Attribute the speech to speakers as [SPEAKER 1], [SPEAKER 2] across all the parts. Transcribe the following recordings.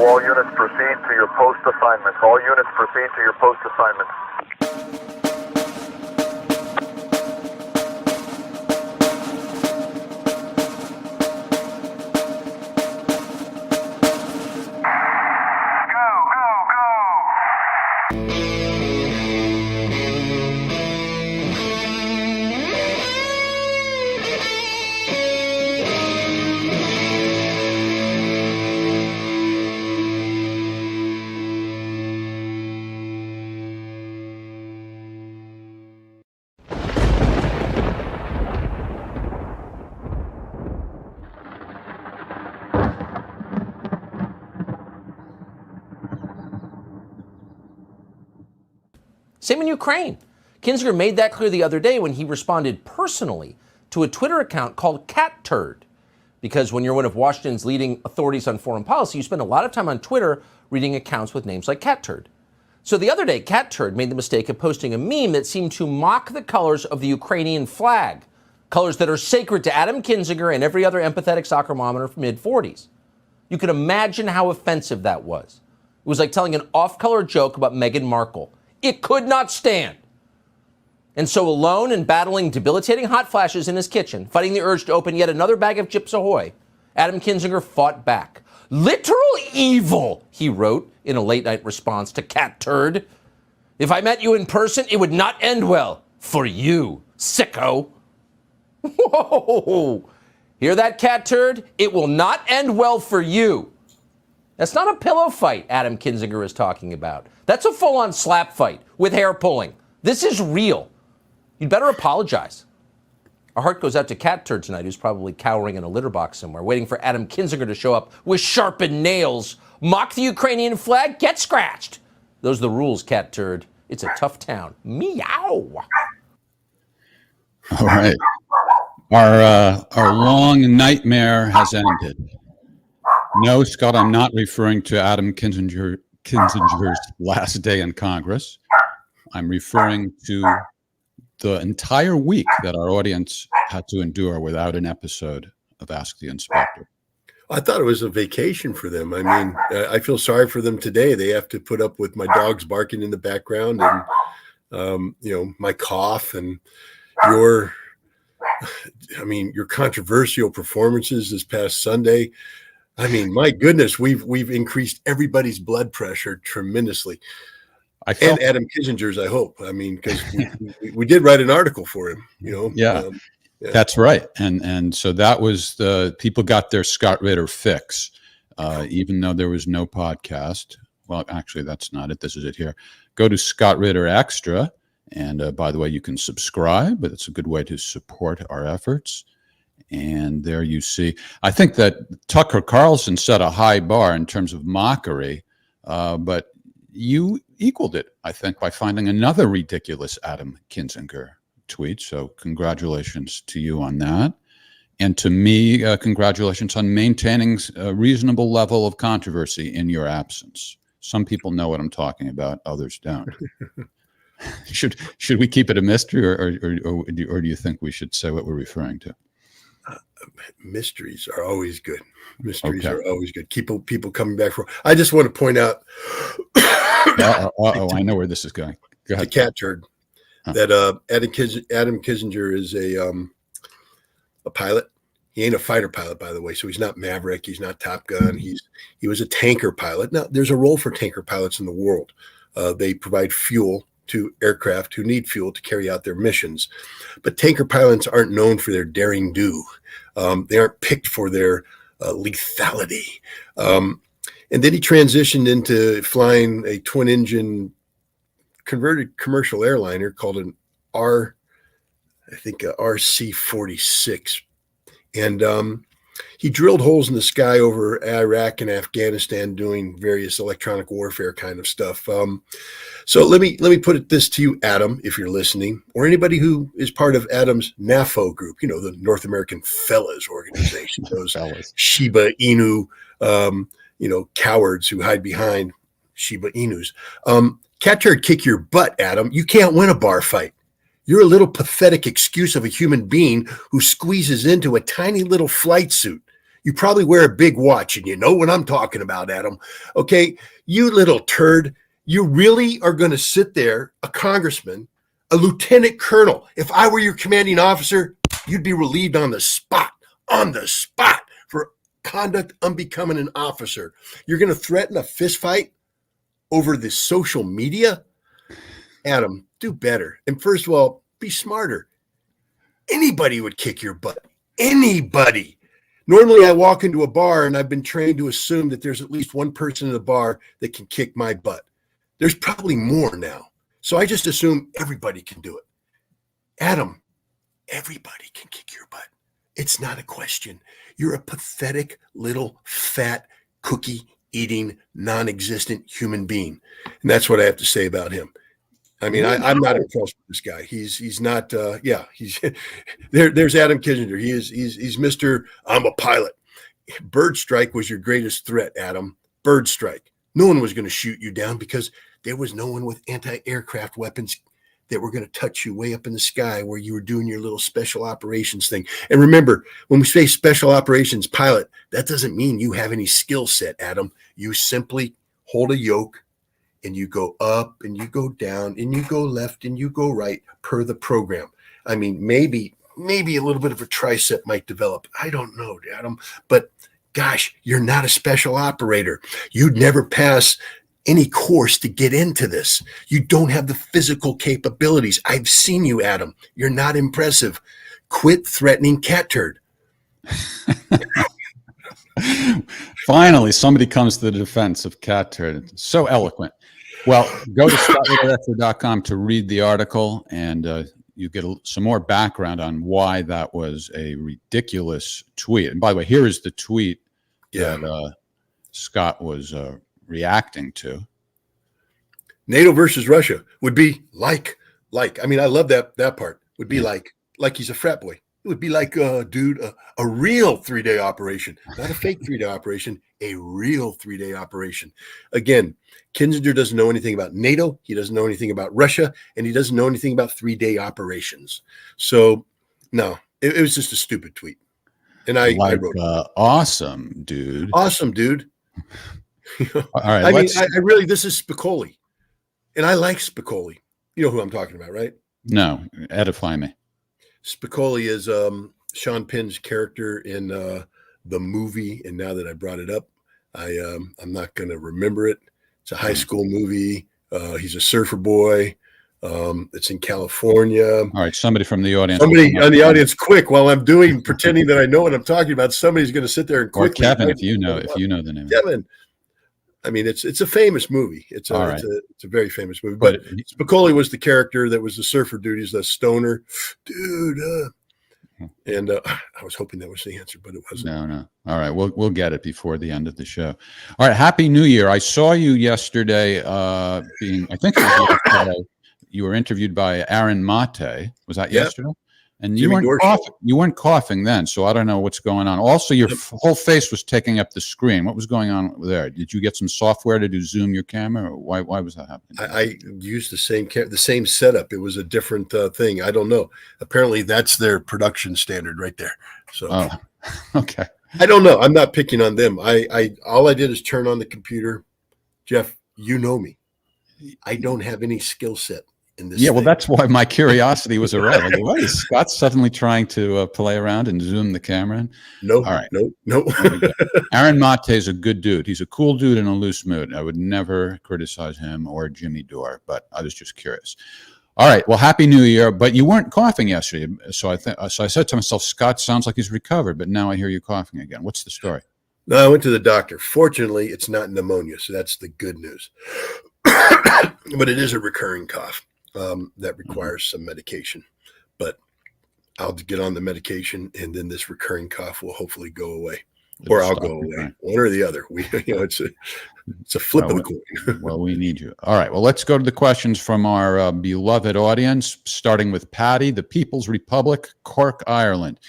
[SPEAKER 1] all units proceed to your post assignments. All units proceed to your post assignments.
[SPEAKER 2] Same in Ukraine. Kinzinger made that clear the other day when he responded personally to a Twitter account called Cat Turd. Because when you're one of Washington's leading authorities on foreign policy, you spend a lot of time on Twitter reading accounts with names like Cat Turd. So the other day, Cat Turd made the mistake of posting a meme that seemed to mock the colors of the Ukrainian flag, colors that are sacred to Adam Kinzinger and every other empathetic soccer mom in her mid-40s. You can imagine how offensive that was. It was like telling an off-color joke about Meghan Markle. It could not stand. And so alone and battling debilitating hot flashes in his kitchen, fighting the urge to open yet another bag of Chips Ahoy, Adam Kinzinger fought back. Literal evil, he wrote in a late-night response to Cat Turd. If I met you in person, it would not end well for you, sicko. Whoa! Hear that, Cat Turd? It will not end well for you. That's not a pillow fight Adam Kinzinger is talking about. That's a full-on slap fight with hair pulling. This is real. You'd better apologize. Our heart goes out to Cat Turd tonight, who's probably cowering in a litter box somewhere, waiting for Adam Kinzinger to show up with sharpened nails. Mock the Ukrainian flag, get scratched. Those are the rules, Cat Turd. It's a tough town. Meow.
[SPEAKER 3] All right. Our long nightmare has ended. No, Scott, I'm not referring to Adam Kinzinger's last day in Congress. I'm referring to the entire week that our audience had to endure without an episode of Ask the Inspector.
[SPEAKER 4] I thought it was a vacation for them. I mean, I feel sorry for them today. They have to put up with my dogs barking in the background and, my cough and your controversial performances this past Sunday. I mean, my goodness, we've increased everybody's blood pressure tremendously. And Adam Kinzinger's, I hope. I mean, because we did write an article for him,
[SPEAKER 3] Yeah, that's right. And so that was people got their Scott Ritter fix, even though there was no podcast. Well, actually, that's not it. This is it here. Go to Scott Ritter Extra. And by the way, you can subscribe, but it's a good way to support our efforts. And there you see, I think that Tucker Carlson set a high bar in terms of mockery, but you equaled it, I think, by finding another ridiculous Adam Kinzinger tweet. So congratulations to you on that. And to me, congratulations on maintaining a reasonable level of controversy in your absence. Some people know what I'm talking about, others don't. Should we keep it a mystery, or do you think we should say what we're referring to?
[SPEAKER 4] Mysteries are always good. Mysteries are always good. People coming back for. I just want to point out.
[SPEAKER 3] I know where this is going. Go ahead.
[SPEAKER 4] The Cat Turd. That Adam Kinzinger is a pilot. He ain't a fighter pilot, by the way. So he's not Maverick. He's not Top Gun. He was a tanker pilot. Now there's a role for tanker pilots in the world. They provide fuel to aircraft who need fuel to carry out their missions. But tanker pilots aren't known for their daring do. They aren't picked for their lethality. And then he transitioned into flying a twin-engine converted commercial airliner called an RC-46. And he drilled holes in the sky over Iraq and Afghanistan doing various electronic warfare kind of stuff. So let me put this to you, Adam, if you're listening, or anybody who is part of Adam's NAFO group, the North American Fellas Organization, those Shiba Inu, cowards who hide behind Shiba Inus. Cat Turd kick your butt, Adam. You can't win a bar fight. You're a little pathetic excuse of a human being who squeezes into a tiny little flight suit. You probably wear a big watch, and you know what I'm talking about, Adam. Okay, you little turd. You really are going to sit there, a congressman, a lieutenant colonel. If I were your commanding officer, you'd be relieved on the spot for conduct unbecoming an officer. You're going to threaten a fist fight over the social media? Adam, do better. And first of all, be smarter. Anybody would kick your butt. Anybody. Normally, I walk into a bar and I've been trained to assume that there's at least one person in the bar that can kick my butt. There's probably more now. So I just assume everybody can do it. Adam, everybody can kick your butt. It's not a question. You're a pathetic little fat cookie eating non-existent human being. And that's what I have to say about him. I mean, I'm not impressed with this guy. He's not. He's there's Adam Kinzinger. He's Mr. I'm a pilot. Bird strike was your greatest threat, Adam. Bird strike. No one was going to shoot you down because there was no one with anti-aircraft weapons that were going to touch you way up in the sky where you were doing your little special operations thing. And remember, when we say special operations pilot, that doesn't mean you have any skill set, Adam. You simply hold a yoke and you go up and you go down and you go left and you go right per the program. I mean, maybe a little bit of a tricep might develop. I don't know, Adam, but gosh, you're not a special operator. You'd never pass any course to get into this. You don't have the physical capabilities. I've seen you, Adam. You're not impressive. Quit threatening cat turd.
[SPEAKER 3] Finally, somebody comes to the defense of cat turd. So eloquent. Well, go to ScottRitter.com to read the article, and you get some more background on why that was a ridiculous tweet. And by the way, here is the tweet that Scott was reacting to.
[SPEAKER 4] NATO versus Russia would be like. I mean, I love that part. Would be like he's a frat boy. It would be like, dude, a real 3-day operation, not a fake 3-day operation, a real 3-day operation. Again, Kinzinger doesn't know anything about NATO. He doesn't know anything about Russia, and he doesn't know anything about 3-day operations. So, no, it was just a stupid tweet. And I wrote it.
[SPEAKER 3] Awesome, dude.
[SPEAKER 4] Awesome, dude.
[SPEAKER 3] All right.
[SPEAKER 4] I mean, I really, this is Spicoli. And I like Spicoli. You know who I'm talking about, right?
[SPEAKER 3] No, edify me.
[SPEAKER 4] Spicoli is Sean Penn's character in the movie. And now that I brought it up, I'm not going to remember it. It's a high school movie. He's a surfer boy. It's in California.
[SPEAKER 3] All right. Somebody from the audience.
[SPEAKER 4] Somebody on the audience, quick, while I'm pretending that I know what I'm talking about. Somebody's going to sit there and quickly.
[SPEAKER 3] Or Kevin, if you know the name.
[SPEAKER 4] Kevin. I mean, it's a famous movie. It's a very famous movie. But Spicoli was the character that was the surfer dude. He's the stoner dude. And I was hoping that was the answer, but it wasn't.
[SPEAKER 3] No. All right, we'll get it before the end of the show. All right, Happy New Year. I saw you yesterday. I think it was yesterday. You were interviewed by Aaron Mate. Was that yesterday? And you weren't coughing then, so I don't know what's going on. Also, your whole face was taking up the screen. What was going on there? Did you get some software to zoom your camera, or why was that happening?
[SPEAKER 4] I used the same setup. It was a different thing. I don't know. Apparently, that's their production standard right there. So,
[SPEAKER 3] okay.
[SPEAKER 4] I don't know. I'm not picking on them. All I did is turn on the computer. Jeff, you know me. I don't have any skill set.
[SPEAKER 3] Well, that's why my curiosity was aroused. Like, what is Scott suddenly trying to play around and zoom the camera in?
[SPEAKER 4] No.
[SPEAKER 3] All right.
[SPEAKER 4] No.
[SPEAKER 3] Aaron Mate is a good dude. He's a cool dude in a loose mood. I would never criticize him or Jimmy Dore, but I was just curious. All right. Well, Happy New Year. But you weren't coughing yesterday, so I said to myself, Scott sounds like he's recovered, but now I hear you coughing again. What's the story?
[SPEAKER 4] No, I went to the doctor. Fortunately, it's not pneumonia, so that's the good news. But it is a recurring cough. That requires some medication, but I'll get on the medication, and then this recurring cough will hopefully go away, or I'll go away, one or the other. It's a flip of the coin.
[SPEAKER 3] Well, we need you. All right. Well, let's go to the questions from our beloved audience, starting with Patty, the People's Republic, Cork, Ireland.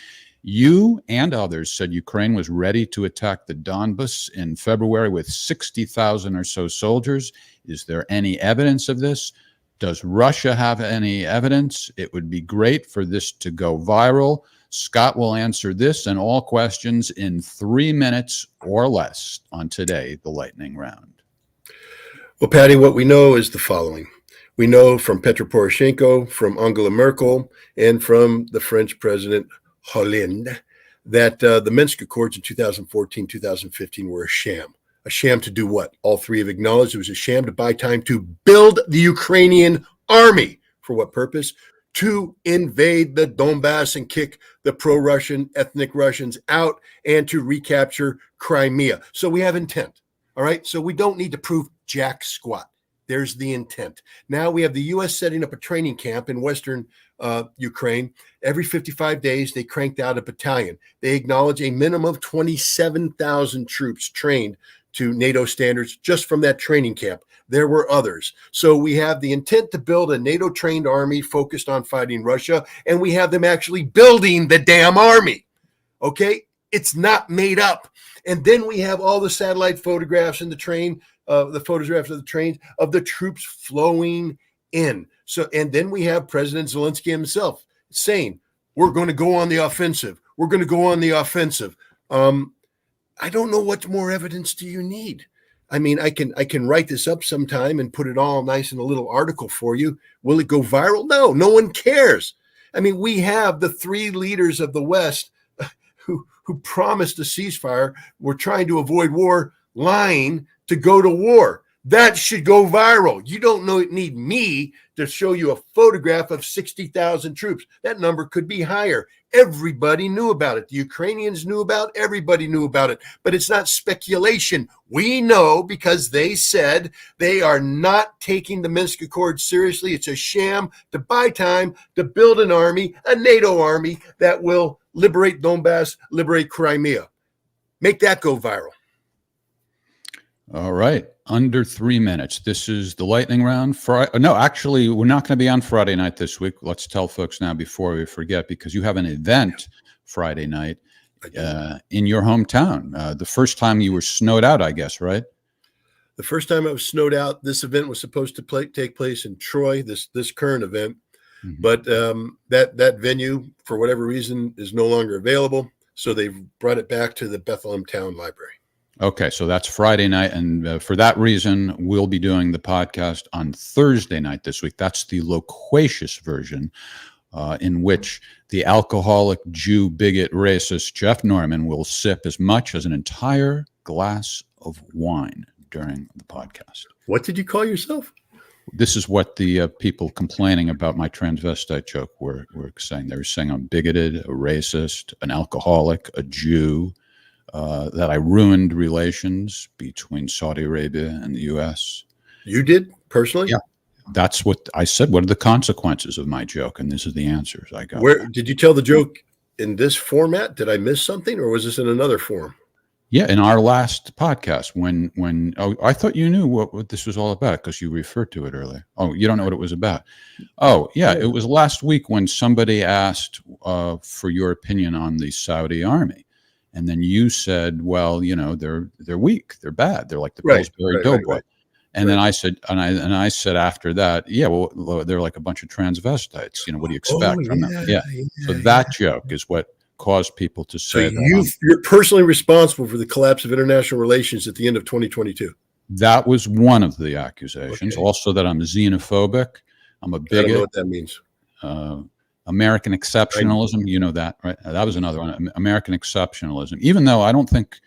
[SPEAKER 3] You and others said Ukraine was ready to attack the Donbas in February with 60,000 or so soldiers. Is there any evidence of this? Does Russia have any evidence? It would be great for this to go viral Scott will answer this and all questions in 3 minutes or less on today, the lightning round.
[SPEAKER 4] Well, Patty, what we know is the following. We know from Petro Poroshenko, from Angela Merkel, and from the French President Hollande that the Minsk Accords in 2014, 2015 were a sham. A sham to do what? All three have acknowledged it was a sham to buy time to build the Ukrainian army. For what purpose? To invade the Donbass and kick the pro-Russian ethnic Russians out and to recapture Crimea. So we have intent. All right. So we don't need to prove jack squat. There's the intent. Now we have the U.S. setting up a training camp in Western Ukraine. Every 55 days, they cranked out a battalion. They acknowledge a minimum of 27,000 troops trained to NATO standards just from that training camp. There were others. So we have the intent to build a NATO-trained army focused on fighting Russia, and we have them actually building the damn army. Okay? It's not made up. And then we have all the satellite photographs in the train, the photographs of the trains of the troops flowing in. So, and then we have President Zelensky himself saying, we're going to go on the offensive. We're going to go on the offensive. I don't know what more evidence do you need? I mean, I can write this up sometime and put it all nice in a little article for you. Will it go viral? No one cares. I mean, we have the three leaders of the West who promised a ceasefire. We're trying to avoid war, lying to go to war. That should go viral. You don't need me to show you a photograph of 60,000 troops. That number could be higher. Everybody knew about it. The Ukrainians knew about it. Everybody knew about it. But it's not speculation. We know because they said they are not taking the Minsk Accords seriously. It's a sham to buy time to build an army, a NATO army that will liberate Donbass, liberate Crimea. Make that go viral.
[SPEAKER 3] All right. Under 3 minutes. This is the lightning round. No, actually, we're not going to be on Friday night this week. Let's tell folks now before we forget, because you have an event Friday night in your hometown. The first time you were snowed out, I guess, right?
[SPEAKER 4] The first time I was snowed out, this event was supposed to take place in Troy, this current event. Mm-hmm. But that venue, for whatever reason, is no longer available. So they've brought it back to the Bethlehem Town Library.
[SPEAKER 3] Okay, so that's Friday night. And for that reason, we'll be doing the podcast on Thursday night this week. That's the loquacious version in which the alcoholic Jew bigot racist Jeff Norman will sip as much as an entire glass of wine during the podcast.
[SPEAKER 4] What did you call yourself?
[SPEAKER 3] This is what the people complaining about my transvestite joke were saying. They were saying I'm bigoted, a racist, an alcoholic, a Jew, that I ruined relations between Saudi Arabia and the U.S.
[SPEAKER 4] You did personally?
[SPEAKER 3] Yeah. That's what I said. What are the consequences of my joke? And this is the answers I got.
[SPEAKER 4] Where did you tell the joke in this format? Did I miss something, or was this in another form?
[SPEAKER 3] Yeah, in our last podcast, when I thought you knew what this was all about because you referred to it earlier. Oh, you don't know what it was about? Oh, yeah, it was last week when somebody asked for your opinion on the Saudi army, and then you said, "Well, you know, they're weak, they're bad, they're like the Pillsbury Doughboy." Right. And then I said, and I said after that, yeah, well, they're like a bunch of transvestites. You know, what do you expect from them? Yeah. So that joke is what caused people to say
[SPEAKER 4] so you're personally responsible for the collapse of international relations at the end of 2022.
[SPEAKER 3] That was one of the accusations. Okay. Also that I'm xenophobic. I'm a bigot. I don't
[SPEAKER 4] know what that means.
[SPEAKER 3] American exceptionalism. You know that, right? That was another one. American exceptionalism. Even though I don't think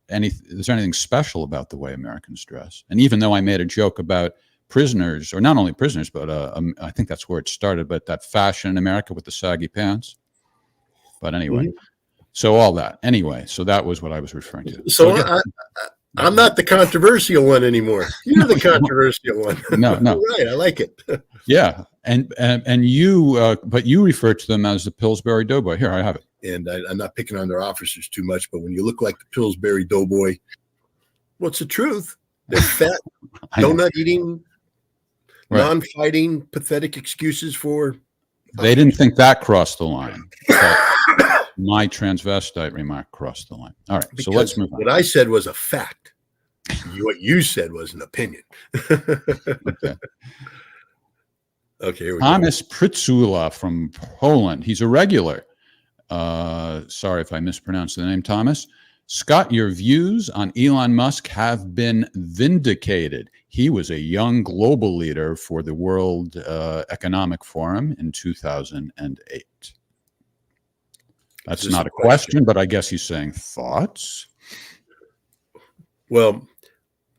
[SPEAKER 3] there's anything special about the way Americans dress. And even though I made a joke about prisoners, or not only prisoners, but I think that's where it started, but that fashion in America with the saggy pants. But anyway, so all that. Anyway, so that was what I was referring to.
[SPEAKER 4] So I'm not the controversial one anymore. You're the controversial one.
[SPEAKER 3] No.
[SPEAKER 4] Right, I like it.
[SPEAKER 3] Yeah, and you, but you refer to them as the Pillsbury Doughboy. Here, I have it.
[SPEAKER 4] And I'm not picking on their officers too much, but when you look like the Pillsbury Doughboy, what's the truth? They're fat, donut-eating, non-fighting, pathetic excuses for...
[SPEAKER 3] They didn't think that crossed the line. My transvestite remark crossed the line. All right, because so let's move on.
[SPEAKER 4] What I said was a fact. What you said was an opinion. Okay.
[SPEAKER 3] Thomas Pritzula from Poland. He's a regular. Sorry if I mispronounced the name, Thomas. Scott, your views on Elon Musk have been vindicated. He was a young global leader for the World Economic Forum in 2008. That's not a question, but I guess he's saying thoughts.
[SPEAKER 4] Well,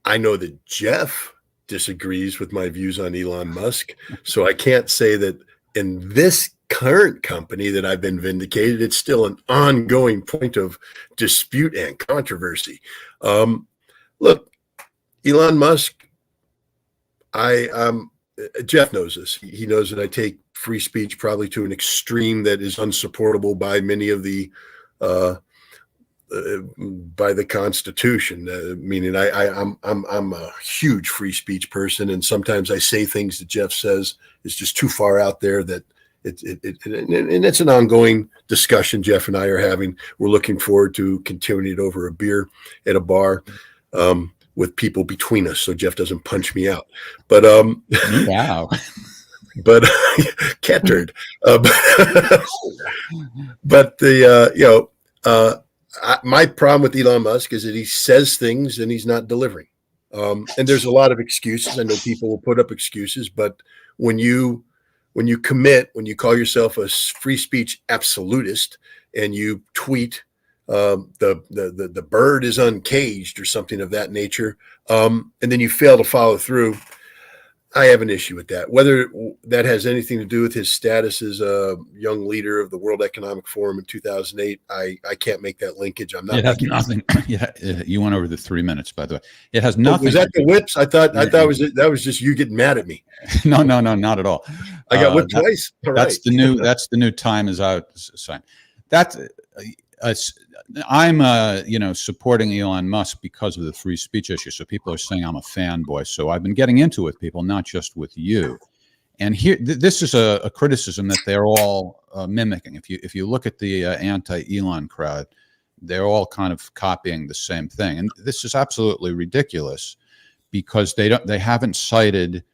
[SPEAKER 4] I know that Jeff disagrees with my views on Elon Musk, so I can't say that in this current company that I've been vindicated. It's still an ongoing point of dispute and controversy. Look, Elon Musk, Jeff knows this. He knows that I take free speech probably to an extreme that is unsupportable by many of the by the Constitution. Meaning, I'm a huge free speech person, and sometimes I say things that Jeff says is just too far out there. That and it's an ongoing discussion Jeff and I are having. We're looking forward to continuing it over a beer at a bar. With people between us, so Jeff doesn't punch me out. But
[SPEAKER 3] wow.
[SPEAKER 4] But cat turd. But the my problem with Elon Musk is that he says things and he's not delivering. And there's a lot of excuses. I know people will put up excuses, but when you commit, when you call yourself a free speech absolutist and you tweet the bird is uncaged or something of that nature, and then you fail to follow through, I have an issue with that. Whether that has anything to do with his status as a young leader of the World Economic Forum in 2008, I can't make that linkage. I'm not.
[SPEAKER 3] It has nothing. Yeah, you went over the 3 minutes, by the way. It has nothing.
[SPEAKER 4] Was that the whips? I thought that was just you getting mad at me.
[SPEAKER 3] No, not at all.
[SPEAKER 4] I got whipped twice. All
[SPEAKER 3] that's
[SPEAKER 4] right.
[SPEAKER 3] That's the new time is out sign. That's. I'm supporting Elon Musk because of the free speech issue. So people are saying I'm a fanboy. So I've been getting into it with people, not just with you. And here, this is a criticism that they're all mimicking. If you look at the anti-Elon crowd, they're all kind of copying the same thing. And this is absolutely ridiculous because they haven't cited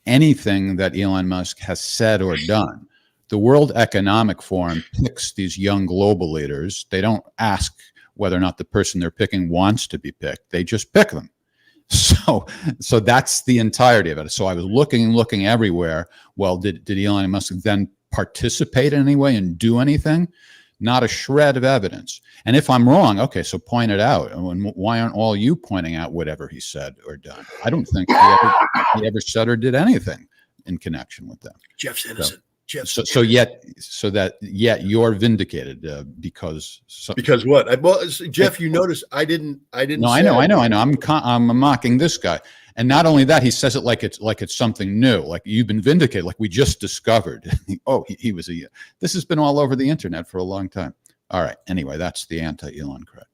[SPEAKER 3] anything that Elon Musk has said or done. The World Economic Forum picks these young global leaders. They don't ask whether or not the person they're picking wants to be picked. They just pick them. So that's the entirety of it. So I was looking everywhere. Well, did Elon Musk then participate in any way and do anything? Not a shred of evidence. And if I'm wrong, okay, so point it out. And why aren't all you pointing out whatever he said or done? I don't think he ever said or did anything in connection with them.
[SPEAKER 4] Jeff's innocent.
[SPEAKER 3] So yet you're vindicated because
[SPEAKER 4] what? Well, Jeff, you notice I didn't.
[SPEAKER 3] No, I know. I'm mocking this guy, and not only that, he says it like it's something new, like you've been vindicated, like we just discovered. He was this has been all over the internet for a long time. All right. Anyway, that's the anti-Elon crowd.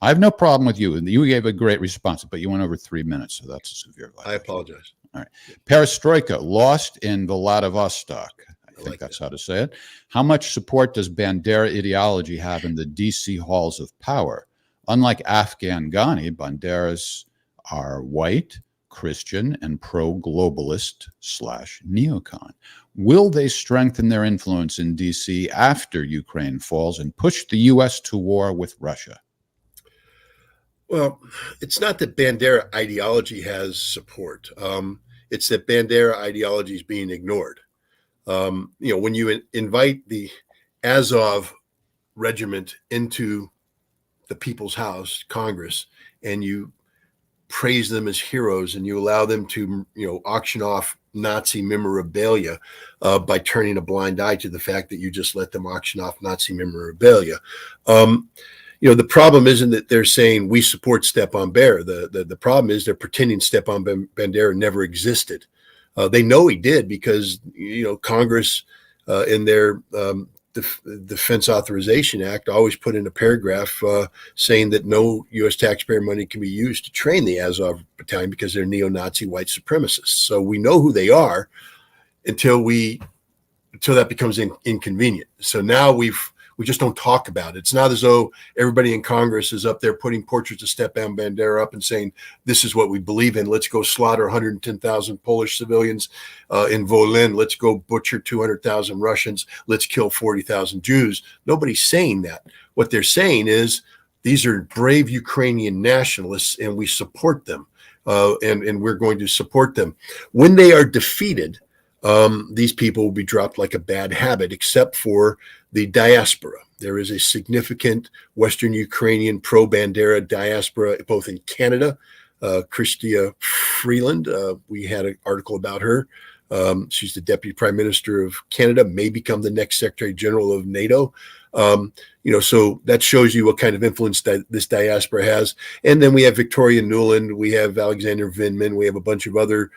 [SPEAKER 3] I have no problem with you. You gave a great response, but you went over 3 minutes, so that's a severe violation.
[SPEAKER 4] I apologize.
[SPEAKER 3] All right. Perestroika lost in Vladivostok. I think that's how to say it. How much support does Bandera ideology have in the DC halls of power? Unlike Afghan Ghani, Banderas are white, Christian, and pro-globalist / neocon. Will they strengthen their influence in DC after Ukraine falls and push the U.S. to war with Russia?
[SPEAKER 4] Well, it's not that Bandera ideology has support. It's that Bandera ideology is being ignored. When you invite the Azov regiment into the People's House, Congress, and you praise them as heroes and you allow them to, auction off Nazi memorabilia by turning a blind eye to the fact that you just let them auction off Nazi memorabilia. The problem isn't that they're saying we support Stepan Bandera. The problem is they're pretending Stepan Bandera never existed. They know he did because, Congress in their Defense Authorization Act always put in a paragraph saying that no U.S. taxpayer money can be used to train the Azov battalion because they're neo-Nazi white supremacists. So we know who they are until that becomes inconvenient. So now we've We just don't talk about it. It's not as though everybody in Congress is up there putting portraits of Stepan Bandera up and saying, this is what we believe in. Let's go slaughter 110,000 Polish civilians in Volyn. Let's go butcher 200,000 Russians. Let's kill 40,000 Jews. Nobody's saying that. What they're saying is these are brave Ukrainian nationalists, and we support them. And we're going to support them. When they are defeated, these people will be dropped like a bad habit, except for the diaspora. There is a significant Western Ukrainian pro-Bandera diaspora, both in Canada. Chrystia Freeland, we had an article about her. She's the Deputy Prime Minister of Canada, may become the next Secretary General of NATO. So that shows you what kind of influence that this diaspora has. And then we have Victoria Nuland, we have Alexander Vindman, we have a bunch of other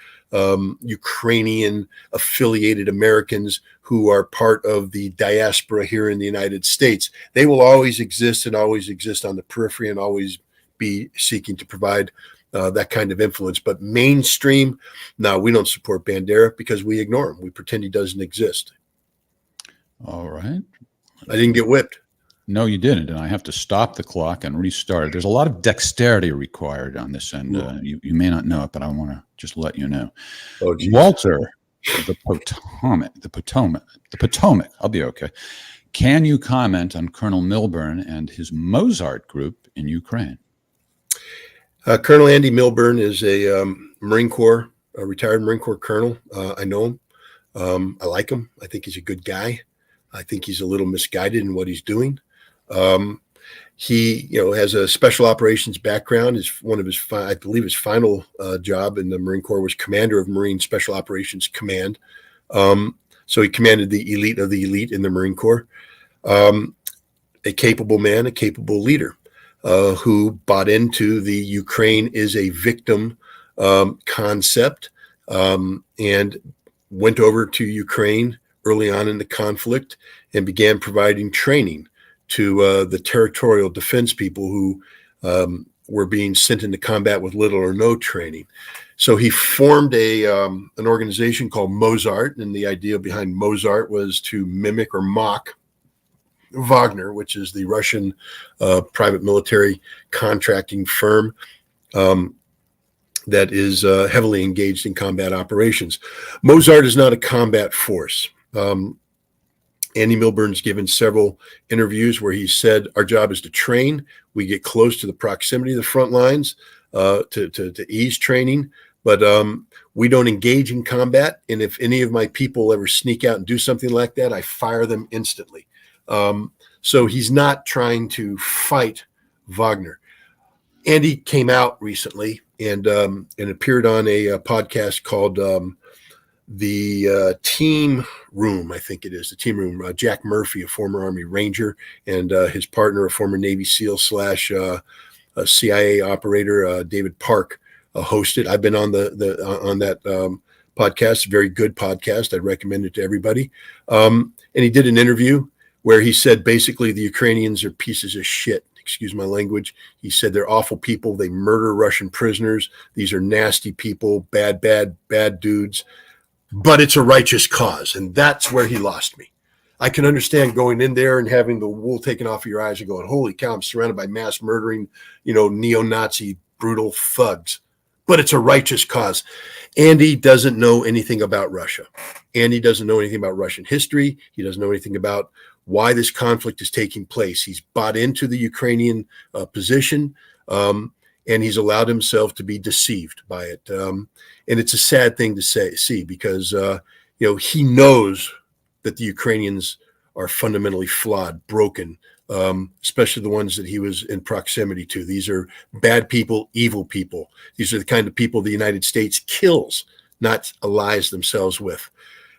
[SPEAKER 4] Ukrainian affiliated Americans who are part of the diaspora here in the United States. They will always exist and always exist on the periphery and always be seeking to provide that kind of influence. But mainstream, no, we don't support Bandera because we ignore him. We pretend he doesn't exist.
[SPEAKER 3] All right.
[SPEAKER 4] I didn't get whipped.
[SPEAKER 3] No, you didn't, and I have to stop the clock and restart it. There's a lot of dexterity required on this end. You may not know it, but I want to just let you know.
[SPEAKER 4] Oh, geez.
[SPEAKER 3] Walter, the Potomac. I'll be okay. Can you comment on Colonel Milburn and his Mozart group in Ukraine?
[SPEAKER 4] Colonel Andy Milburn is a Marine Corps, a retired Marine Corps colonel. I know him. I like him. I think he's a good guy. I think he's a little misguided in what he's doing. He, has a special operations background. Is one of his, I believe, his final job in the Marine Corps was commander of Marine Special Operations Command. So he commanded the elite of the elite in the Marine Corps. A capable man, a capable leader, who bought into the Ukraine is a victim concept, and went over to Ukraine early on in the conflict and began providing training to the territorial defense people who were being sent into combat with little or no training. So he formed an organization called Mozart, and the idea behind Mozart was to mimic or mock Wagner, which is the Russian private military contracting firm that is heavily engaged in combat operations. Mozart is not a combat force. Andy Milburn's given several interviews where he said, our job is to train. We get close to the proximity of the front lines to ease training, but we don't engage in combat. And if any of my people ever sneak out and do something like that, I fire them instantly. So he's not trying to fight Wagner. Andy came out recently and appeared on a podcast called the Team Room, I think it is, the Team Room. Jack Murphy, a former Army Ranger, and his partner, a former Navy SEAL / CIA operator, David Park, hosted. I've been on on that podcast, very good podcast. I'd recommend it to everybody. And he did an interview where he said basically the Ukrainians are pieces of shit. Excuse my language. He said they're awful people. They murder Russian prisoners. These are nasty people, bad dudes. But it's a righteous cause. And that's where he lost me. I can understand going in there and having the wool taken off of your eyes and going, holy cow, I'm surrounded by mass murdering, neo-Nazi brutal thugs. But it's a righteous cause. Andy doesn't know anything about Russia. Andy doesn't know anything about Russian history. He doesn't know anything about why this conflict is taking place. He's bought into the Ukrainian position, and he's allowed himself to be deceived by it. And it's a sad thing to see because, he knows that the Ukrainians are fundamentally flawed, broken, especially the ones that he was in proximity to. These are bad people, evil people. These are the kind of people the United States kills, not allies themselves with.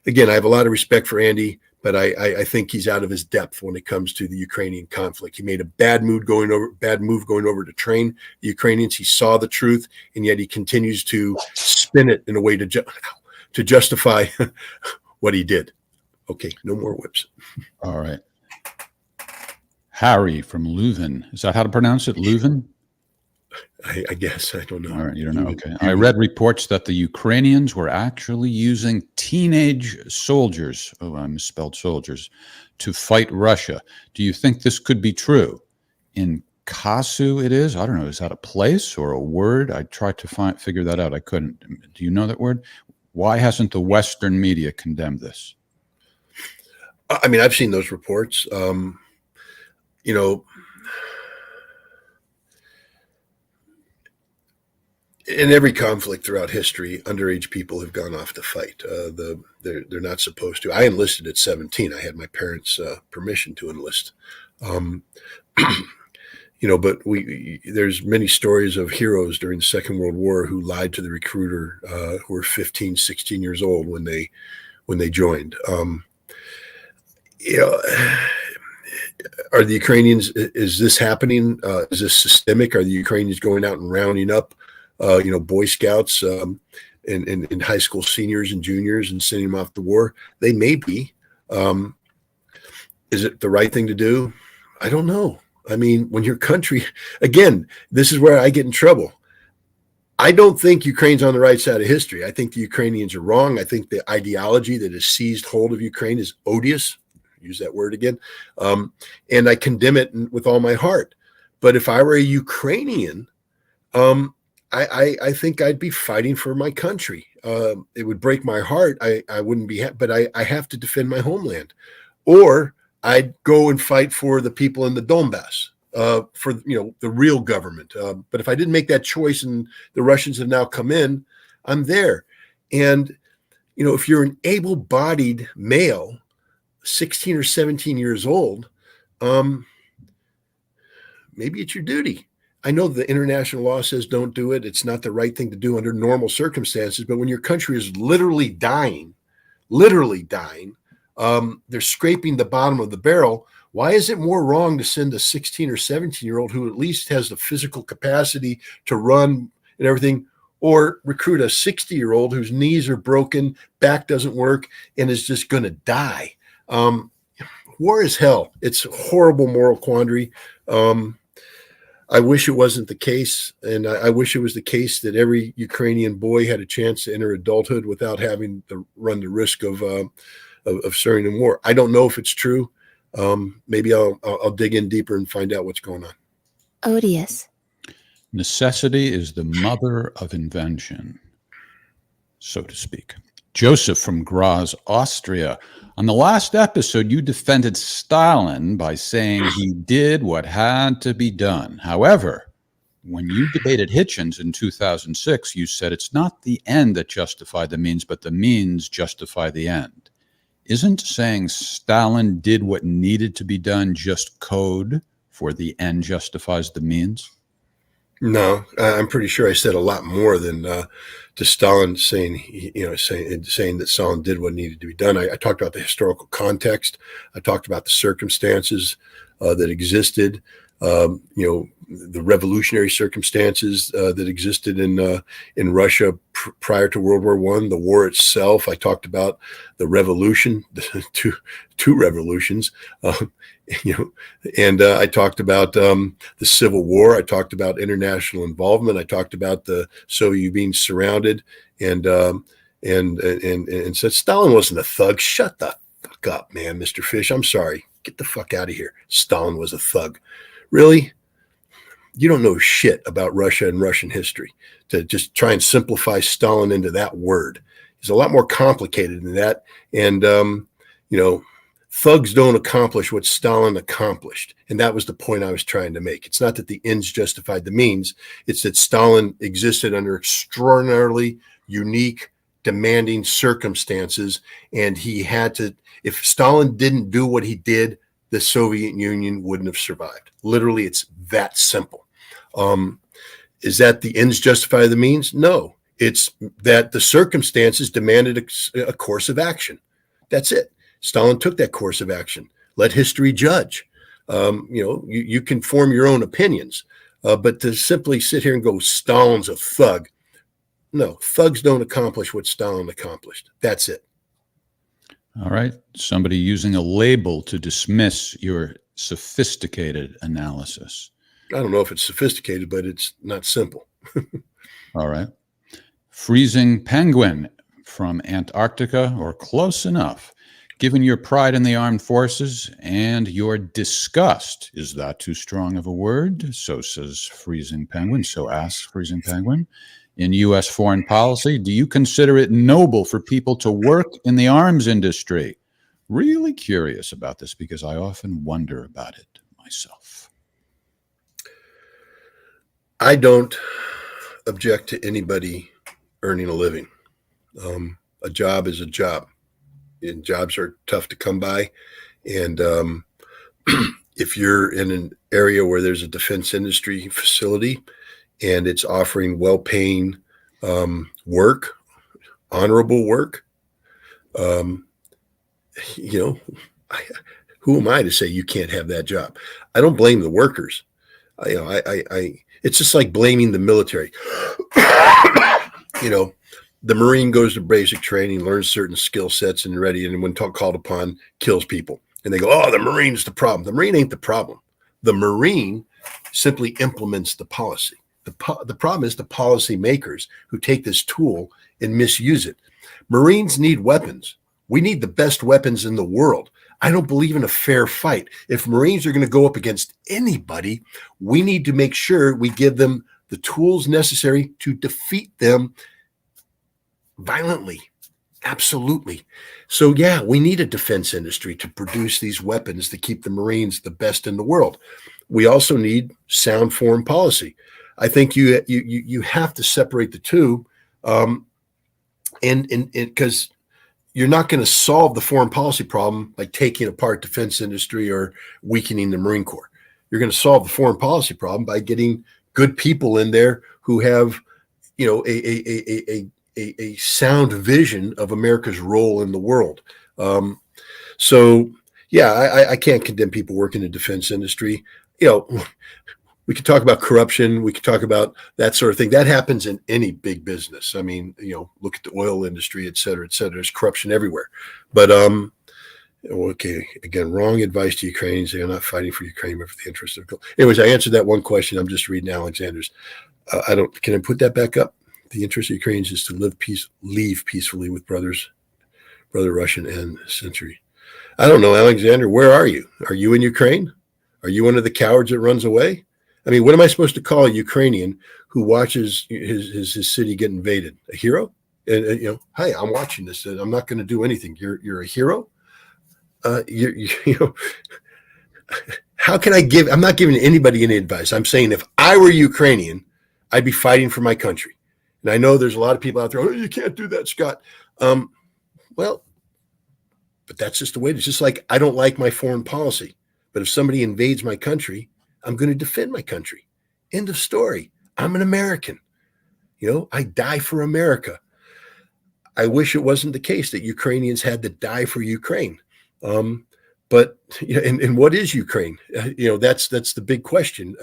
[SPEAKER 4] Again, I have a lot of respect for Andy, but I think he's out of his depth when it comes to the Ukrainian conflict. He made a bad move going over to train the Ukrainians. He saw the truth, and yet he continues to spin it in a way to justify what he did. Okay, no more whips.
[SPEAKER 3] All right. Harry from Leuven. Is that how to pronounce it? Leuven?
[SPEAKER 4] I guess I don't know.
[SPEAKER 3] All right, you don't know. Okay. I read reports that the Ukrainians were actually using teenage soldiers, oh, I misspelled soldiers, to fight Russia. Do you think this could be true? In Kasu it is? I don't know. Is that a place or a word? I tried to figure that out. I couldn't. Do you know that word? Why hasn't the Western media condemned this?
[SPEAKER 4] I mean, I've seen those reports. You know, in every conflict throughout history, underage people have gone off to fight. They're not supposed to. I enlisted at 17. I had my parents' permission to enlist. You know, but there's many stories of heroes during the Second World War who lied to the recruiter, who were 15, 16 years old when they joined. You know, are the Ukrainians? Is this happening? Is this systemic? Are the Ukrainians going out and rounding up, you know, Boy Scouts and high school seniors and juniors and sending them off to war? They may be. Is it the right thing to do? I don't know. I mean, when your country, again, this is where I get in trouble. I don't think Ukraine's on the right side of history. I think the Ukrainians are wrong. I think the ideology that has seized hold of Ukraine is odious. Use that word again. And I condemn it with all my heart. But if I were a Ukrainian, I think I'd be fighting for my country. It would break my heart. I wouldn't be, but I have to defend my homeland. Or I'd go and fight for the people in the Donbass, for, you know, the real government. But if I didn't make that choice and the Russians have now come in, I'm there. And, you know, if you're an able-bodied male, 16 or 17 years old, maybe it's your duty. I know the international law says don't do it. It's not the right thing to do under normal circumstances. But when your country is literally dying, they're scraping the bottom of the barrel. Why is it more wrong to send a 16 or 17-year-old who at least has the physical capacity to run and everything, or recruit a 60-year-old whose knees are broken, back doesn't work, and is just going to die? War is hell. It's a horrible moral quandary. I wish it wasn't the case, and I wish it was the case that every Ukrainian boy had a chance to enter adulthood without having to run the risk of serving in war. I don't know if it's true. Maybe I'll dig in deeper and find out what's going on.
[SPEAKER 5] Odious.
[SPEAKER 3] Necessity is the mother of invention, so to speak. Joseph from Graz, Austria. On the last episode, you defended Stalin by saying he did what had to be done. However, when you debated Hitchens in 2006, you said it's not the end that justified the means, but the means justify the end. Isn't saying Stalin did what needed to be done just code for the end justifies the means?
[SPEAKER 4] No, I'm pretty sure I said a lot more than to Stalin saying that Stalin did what needed to be done. I talked about the historical context. I talked about the circumstances that existed. The revolutionary circumstances that existed in Russia prior to World War I, the war itself. I talked about the revolution, the two revolutions, and I talked about the Civil War. I talked about international involvement. I talked about the Soviet being surrounded, and said Stalin wasn't a thug. Shut the fuck up, man, Mr. Fish. I'm sorry. Get the fuck out of here. Stalin was a thug. Really? You don't know shit about Russia and Russian history to just try and simplify Stalin into that word. He's a lot more complicated than that. And, thugs don't accomplish what Stalin accomplished. And that was the point I was trying to make. It's not that the ends justified the means. It's that Stalin existed under extraordinarily unique, demanding circumstances. And he had to, if Stalin didn't do what he did, the Soviet Union wouldn't have survived. Literally, it's that simple. Is that the ends justify the means? No. It's that the circumstances demanded a course of action. That's it. Stalin took that course of action. Let history judge. You can form your own opinions, but to simply sit here and go, Stalin's a thug. No, thugs don't accomplish what Stalin accomplished. That's it.
[SPEAKER 3] All right. Somebody using a label to dismiss your sophisticated analysis.
[SPEAKER 4] I don't know if it's sophisticated, but it's not simple.
[SPEAKER 3] All right. Freezing penguin from Antarctica or close enough. Given your pride in the armed forces and your disgust, is that too strong of a word? So says Freezing Penguin. So asks Freezing Penguin. In U.S. foreign policy, do you consider it noble for people to work in the arms industry? Really curious about this because I often wonder about it myself.
[SPEAKER 4] I don't object to anybody earning a living. A job is a job, and jobs are tough to come by. And if you're in an area where there's a defense industry facility and it's offering well-paying work, honorable work, who am I to say you can't have that job? I don't blame the workers. It's just like blaming the military. The Marine goes to basic training, learns certain skill sets and ready, and when called upon, kills people. And they go, oh, the Marine's the problem. The Marine ain't the problem. The Marine simply implements the policy. The problem is the policy makers who take this tool and misuse it. Marines need weapons. We need the best weapons in the world. I don't believe in a fair fight. If Marines are going to go up against anybody, we need to make sure we give them the tools necessary to defeat them violently. Absolutely. So yeah, we need a defense industry to produce these weapons to keep the Marines the best in the world. We also need sound foreign policy. I think you have to separate the two, and because you're not going to solve the foreign policy problem by taking apart defense industry or weakening the Marine Corps. You're going to solve the foreign policy problem by getting good people in there who have, a sound vision of America's role in the world. So yeah, I can't condemn people working in the defense industry. We could talk about corruption. We could talk about that sort of thing. That happens in any big business. I mean, look at the oil industry, et cetera, et cetera. There's corruption everywhere. But, okay, again, wrong advice to Ukrainians. They are not fighting for Ukraine, but for the interest of. Anyways, I answered that one question. I'm just reading Alexander's. Can I put that back up? The interest of Ukrainians is to leave peacefully with brother Russian and century. I don't know, Alexander, where are you? Are you in Ukraine? Are you one of the cowards that runs away? I mean, what am I supposed to call a Ukrainian who watches his city get invaded? A hero? And hey, I'm watching this. And I'm not going to do anything. You're a hero. How can I give? I'm not giving anybody any advice. I'm saying if I were Ukrainian, I'd be fighting for my country. And I know there's a lot of people out there. Oh, you can't do that, Scott. Well, but that's just the way it is. Just like I don't like my foreign policy, but if somebody invades my country, I'm going to defend my country. End of story. I'm an American. I die for America. I wish it wasn't the case that Ukrainians had to die for Ukraine. But and what is Ukraine? That's the big question.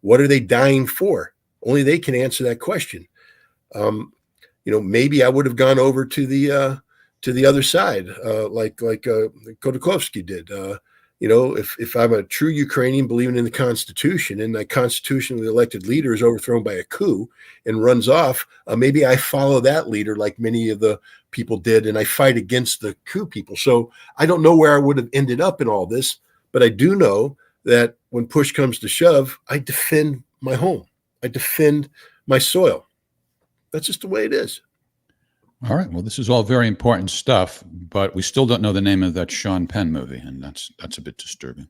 [SPEAKER 4] What are they dying for? Only they can answer that question. Maybe I would have gone over to the other side, like Khodorkovsky did. If I'm a true Ukrainian believing in the Constitution and the constitutionally elected leader is overthrown by a coup and runs off, maybe I follow that leader like many of the people did, and I fight against the coup people. So I don't know where I would have ended up in all this, but I do know that when push comes to shove, I defend my home. I defend my soil. That's just the way it is.
[SPEAKER 3] All right. Well, this is all very important stuff, but we still don't know the name of that Sean Penn movie, and that's a bit disturbing.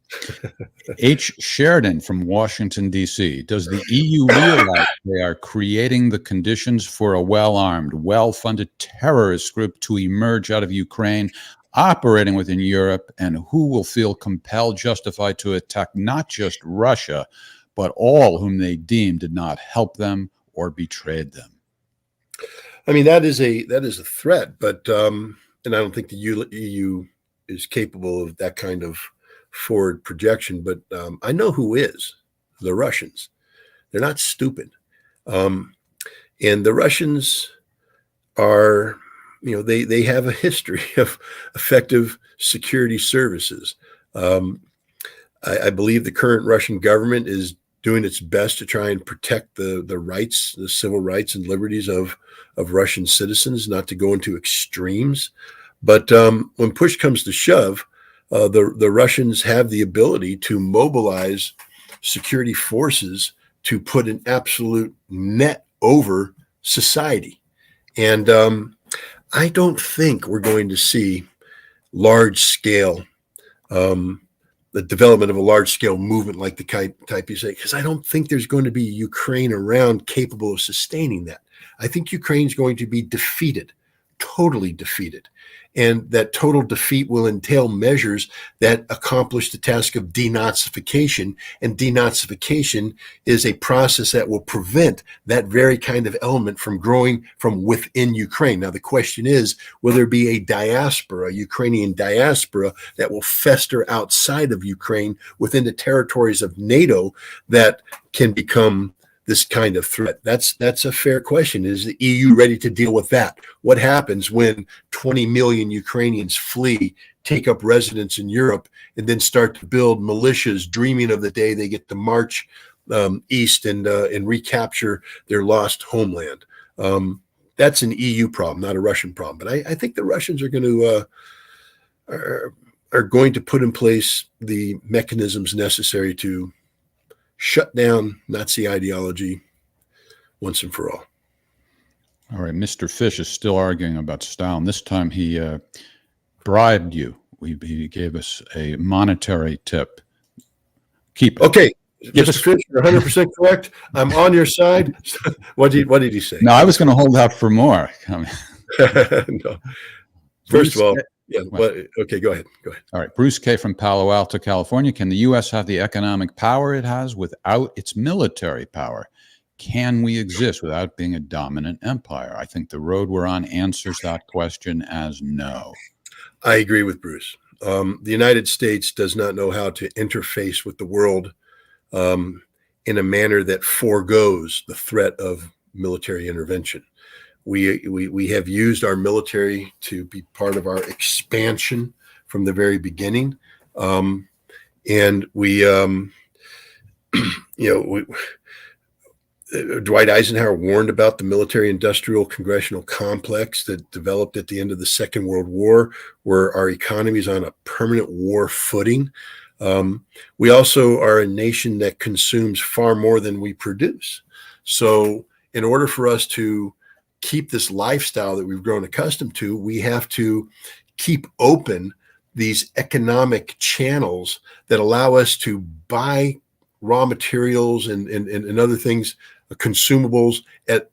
[SPEAKER 3] H. Sheridan from Washington, D.C. Does the EU realize they are creating the conditions for a well-armed, well-funded terrorist group to emerge out of Ukraine, operating within Europe, and who will feel compelled, justified to attack not just Russia, but all whom they deem did not help them or betrayed them?
[SPEAKER 4] I mean, that is a threat, but and I don't think the EU is capable of that kind of forward projection. But I know who is: the Russians. They're not stupid, and the Russians are, they have a history of effective security services. I believe the current Russian government is doing its best to try and protect the rights, the civil rights and liberties of Russian citizens, not to go into extremes. But when push comes to shove, the Russians have the ability to mobilize security forces to put an absolute net over society. And I don't think we're going to see large scale, the development of a large scale movement like the type you say, because I don't think there's going to be Ukraine around capable of sustaining that. I think Ukraine's going to be defeated, totally defeated. And that total defeat will entail measures that accomplish the task of denazification. And denazification is a process that will prevent that very kind of element from growing from within Ukraine. Now, the question is, will there be a diaspora, a Ukrainian diaspora, that will fester outside of Ukraine within the territories of NATO that can become this kind of threat? That's a fair question. Is the EU ready to deal with that? What happens when 20 million Ukrainians flee, take up residence in Europe, and then start to build militias, dreaming of the day they get to march east and recapture their lost homeland? That's an EU problem, not a Russian problem. But I think the Russians are going to put in place the mechanisms necessary to shut down Nazi ideology once and for all.
[SPEAKER 3] All right, Mr. Fish is still arguing about Stalin. This time he bribed you. He gave us a monetary tip. Keep it.
[SPEAKER 4] Okay, Mr. Fish, you're 100% correct. I'm on your side. What did he say?
[SPEAKER 3] No, I was going to hold out for more.
[SPEAKER 4] No. First of all, yeah. Okay, go ahead.
[SPEAKER 3] All right. Bruce K. from Palo Alto, California. Can the U.S. have the economic power it has without its military power? Can we exist without being a dominant empire? I think the road we're on answers that question as no.
[SPEAKER 4] I agree with Bruce. The United States does not know how to interface with the world in a manner that forgoes the threat of military intervention. We have used our military to be part of our expansion from the very beginning, and Dwight Eisenhower warned about the military-industrial congressional complex that developed at the end of the Second World War, where our economy is on a permanent war footing. We also are a nation that consumes far more than we produce. So in order for us to keep this lifestyle that we've grown accustomed to, we have to keep open these economic channels that allow us to buy raw materials and other things, consumables at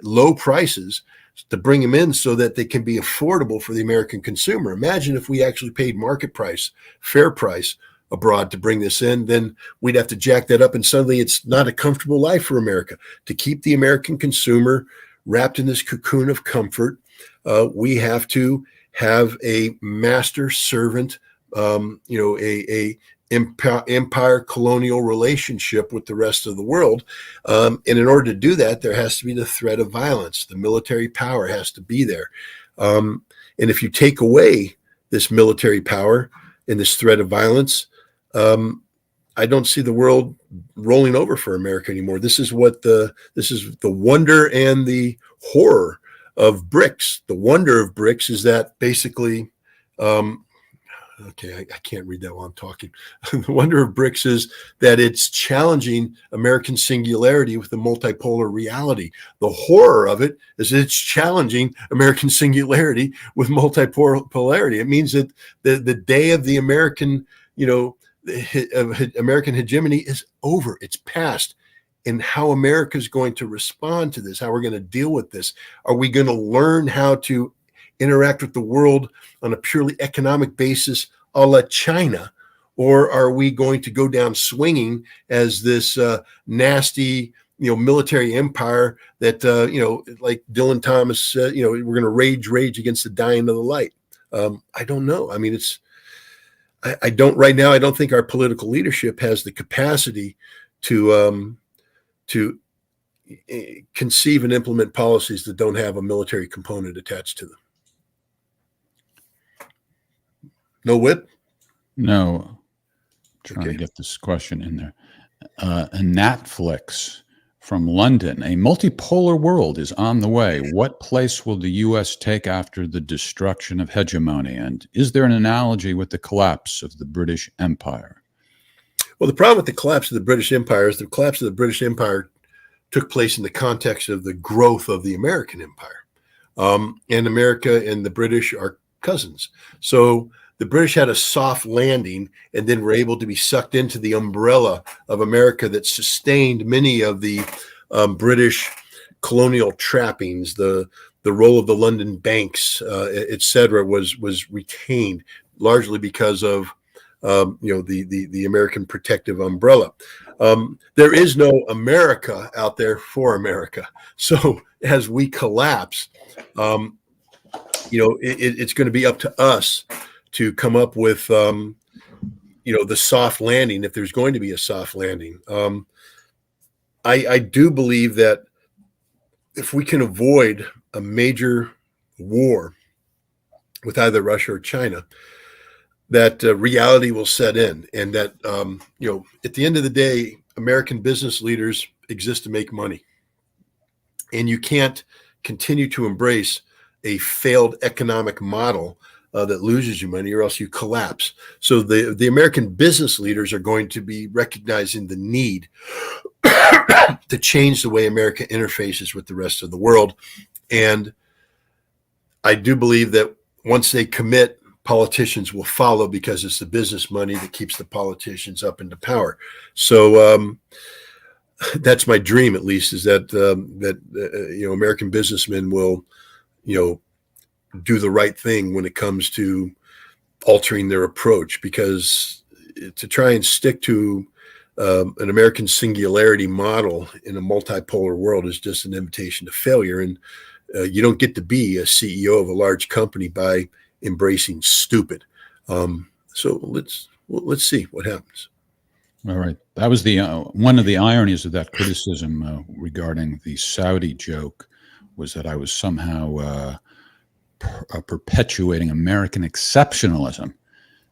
[SPEAKER 4] low prices, to bring them in so that they can be affordable for the American consumer. Imagine if we actually paid market price, fair price abroad to bring this in, then we'd have to jack that up, and suddenly it's not a comfortable life for America. To keep the American consumer wrapped in this cocoon of comfort, we have to have a master servant, a empire colonial relationship with the rest of the world. And in order to do that, there has to be the threat of violence. The military power has to be there. And if you take away this military power and this threat of violence, I don't see the world rolling over for America anymore. This is the wonder and the horror of BRICS. The wonder of BRICS is that basically, okay, I can't read that while I'm talking. The wonder of BRICS is that it's challenging American singularity with the multipolar reality. The horror of it is that it's challenging American singularity with multipolarity. It means that the day of the American, American hegemony is over. It's past. And how America is going to respond to this, how we're going to deal with this. Are we going to learn how to interact with the world on a purely economic basis a la China? Or are we going to go down swinging as this nasty, military empire that, like Dylan Thomas said, we're going to rage against the dying of the light? I don't know. I mean, I don't think our political leadership has the capacity to conceive and implement policies that don't have a military component attached to them. No whip?
[SPEAKER 3] No. Trying to get this question in there. Netflix from London. A multipolar world is on the way. What place will the U.S. take after the destruction of hegemony? And is there an analogy with the collapse of the British Empire?
[SPEAKER 4] Well, the problem with the collapse of the British Empire is the collapse of the British Empire took place in the context of the growth of the American Empire. And America and the British are cousins. So the British had a soft landing and then were able to be sucked into the umbrella of America that sustained many of the British colonial trappings. The role of the London banks, et cetera, was retained largely because of the American protective umbrella. There is no America out there for America. So as we collapse, it's going to be up to us to come up with, the soft landing, if there's going to be a soft landing. I do believe that if we can avoid a major war with either Russia or China, that reality will set in, and that, at the end of the day, American business leaders exist to make money. And you can't continue to embrace a failed economic model that loses you money, or else you collapse. So the American business leaders are going to be recognizing the need to change the way America interfaces with the rest of the world. And I do believe that once they commit, politicians will follow, because it's the business money that keeps the politicians up into power. So that's my dream, at least, is that American businessmen will, do the right thing when it comes to altering their approach, because to try and stick to an American singularity model in a multipolar world is just an invitation to failure. And you don't get to be a CEO of a large company by embracing stupid. So let's see what happens.
[SPEAKER 3] All right. That was the one of the ironies of that criticism regarding the Saudi joke, was that I was somehow perpetuating American exceptionalism.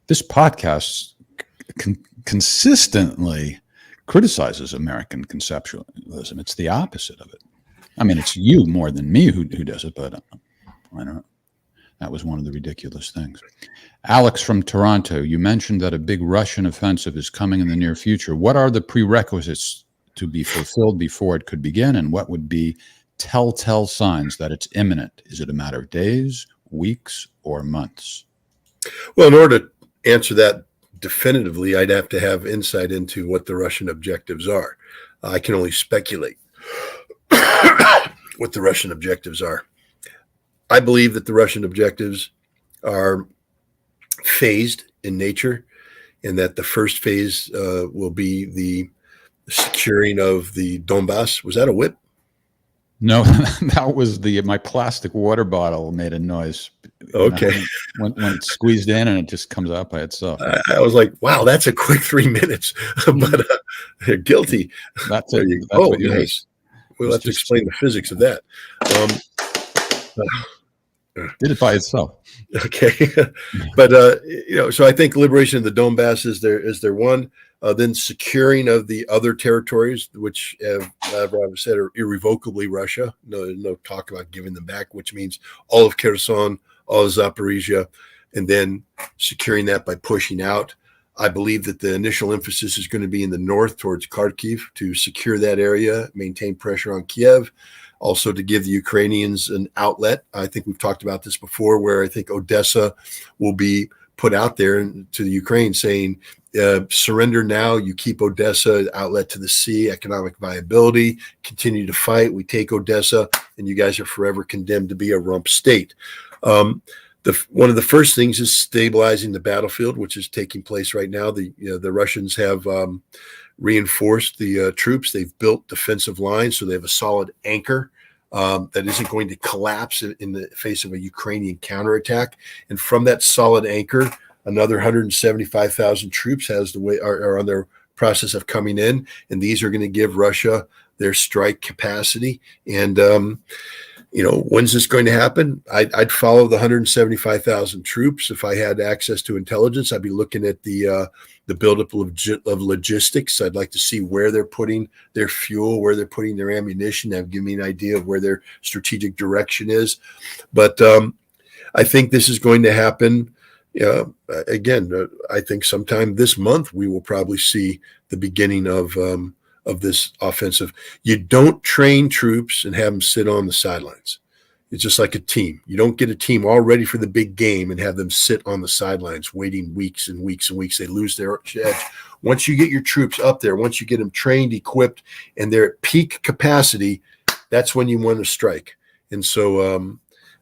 [SPEAKER 3] This podcast consistently criticizes American conceptualism. It's the opposite of it. I mean, it's you more than me who does it, but I don't know. That was one of the ridiculous things. Alex from Toronto, you mentioned that a big Russian offensive is coming in the near future. What are the prerequisites to be fulfilled before it could begin, and what would be telltale signs that it's imminent? Is it a matter of days, weeks, or months?
[SPEAKER 4] Well, in order to answer that definitively, I'd have to have insight into what the Russian objectives are. I can only speculate what the Russian objectives are. I believe that the Russian objectives are phased in nature, and that the first phase will be the securing of the Donbass. Was that a whip?
[SPEAKER 3] No, that was my plastic water bottle made a noise.
[SPEAKER 4] Okay.
[SPEAKER 3] When it's squeezed in and it just comes out by itself.
[SPEAKER 4] I was like, wow, that's a quick 3 minutes, but they're guilty.
[SPEAKER 3] That's it.
[SPEAKER 4] Nice. We'll have to explain the physics of that.
[SPEAKER 3] Did it by itself.
[SPEAKER 4] Okay. But, so I think liberation of the Donbass is their one. Then securing of the other territories, which I've said are irrevocably Russia. No talk about giving them back, which means all of Kherson, all of Zaporizhia, and then securing that by pushing out. I believe that the initial emphasis is going to be in the north towards Kharkiv to secure that area, maintain pressure on Kiev, also to give the Ukrainians an outlet. I think we've talked about this before, where I think Odessa will be put out there to the Ukraine saying, surrender now, you keep Odessa, outlet to the sea, economic viability, continue to fight, we take Odessa, and you guys are forever condemned to be a rump state. One of the first things is stabilizing the battlefield, which is taking place right now. The Russians have reinforced the troops. They've built defensive lines, so they have a solid anchor that isn't going to collapse in the face of a Ukrainian counterattack. And from that solid anchor, another 175,000 troops are on their process of coming in, and these are going to give Russia their strike capacity. And when's this going to happen? I'd follow the 175,000 troops. If I had access to intelligence, I'd be looking at the buildup of logistics. I'd like to see where they're putting their fuel, where they're putting their ammunition. That would give me an idea of where their strategic direction is. But I think this is going to happen. Again, I think sometime this month we will probably see the beginning of this offensive. You don't train troops and have them sit on the sidelines. It's just like a team. You don't get a team all ready for the big game and have them sit on the sidelines waiting weeks and weeks and weeks. They lose their edge. Once you get your troops up there, once you get them trained, equipped, and they're at peak capacity, that's when you want to strike. And so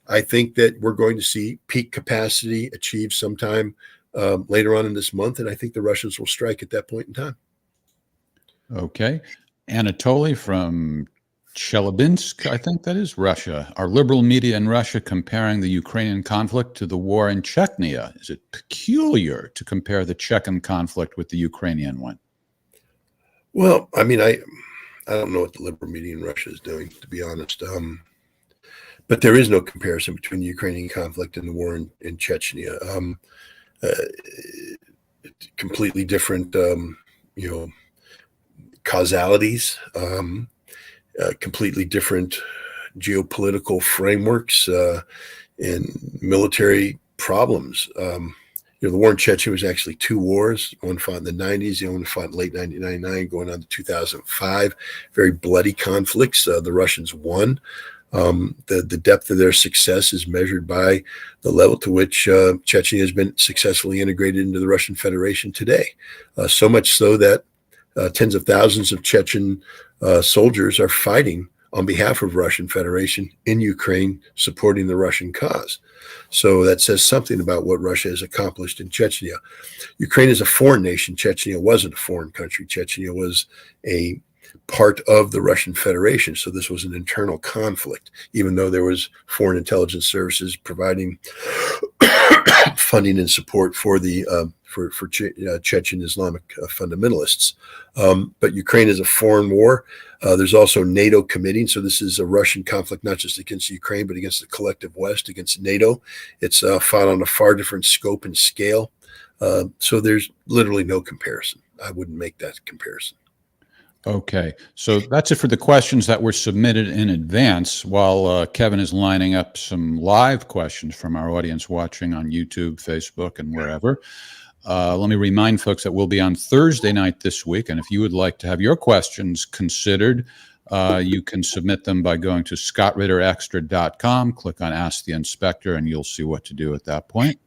[SPEAKER 4] I think that we're going to see peak capacity achieved sometime later on in this month, and I think the Russians will strike at that point in time.
[SPEAKER 3] Okay. Anatoly from Chelyabinsk, I think that is Russia. Are liberal media in Russia comparing the Ukrainian conflict to the war in Chechnya? Is it peculiar to compare the Chechen conflict with the Ukrainian one?
[SPEAKER 4] Well, I mean, I don't know what the liberal media in Russia is doing, to be honest. But there is no comparison between the Ukrainian conflict and the war in Chechnya. Completely different, causalities, completely different geopolitical frameworks and military problems. The war in Chechnya was actually two wars. One fought in the 90s, the other one fought in late 1999, going on to 2005. Very bloody conflicts. The Russians won. The depth of their success is measured by the level to which Chechnya has been successfully integrated into the Russian Federation today. So much so that tens of thousands of Chechen soldiers are fighting on behalf of Russian Federation in Ukraine, supporting the Russian cause. So that says something about what Russia has accomplished in Chechnya. Ukraine is a foreign nation. Chechnya wasn't a foreign country. Chechnya was a part of the Russian Federation. So this was an internal conflict, even though there was foreign intelligence services providing funding and support for the for Chechen Islamic fundamentalists. But Ukraine is a foreign war. There's also NATO committing. So this is a Russian conflict, not just against Ukraine, but against the collective West, against NATO. It's fought on a far different scope and scale. So there's literally no comparison. I wouldn't make that comparison.
[SPEAKER 3] Okay, so that's it for the questions that were submitted in advance. While Kevin is lining up some live questions from our audience watching on YouTube, Facebook, and wherever, let me remind folks that we'll be on Thursday night this week, and if you would like to have your questions considered, you can submit them by going to scottritterextra.com, click on Ask the Inspector, and you'll see what to do at that point.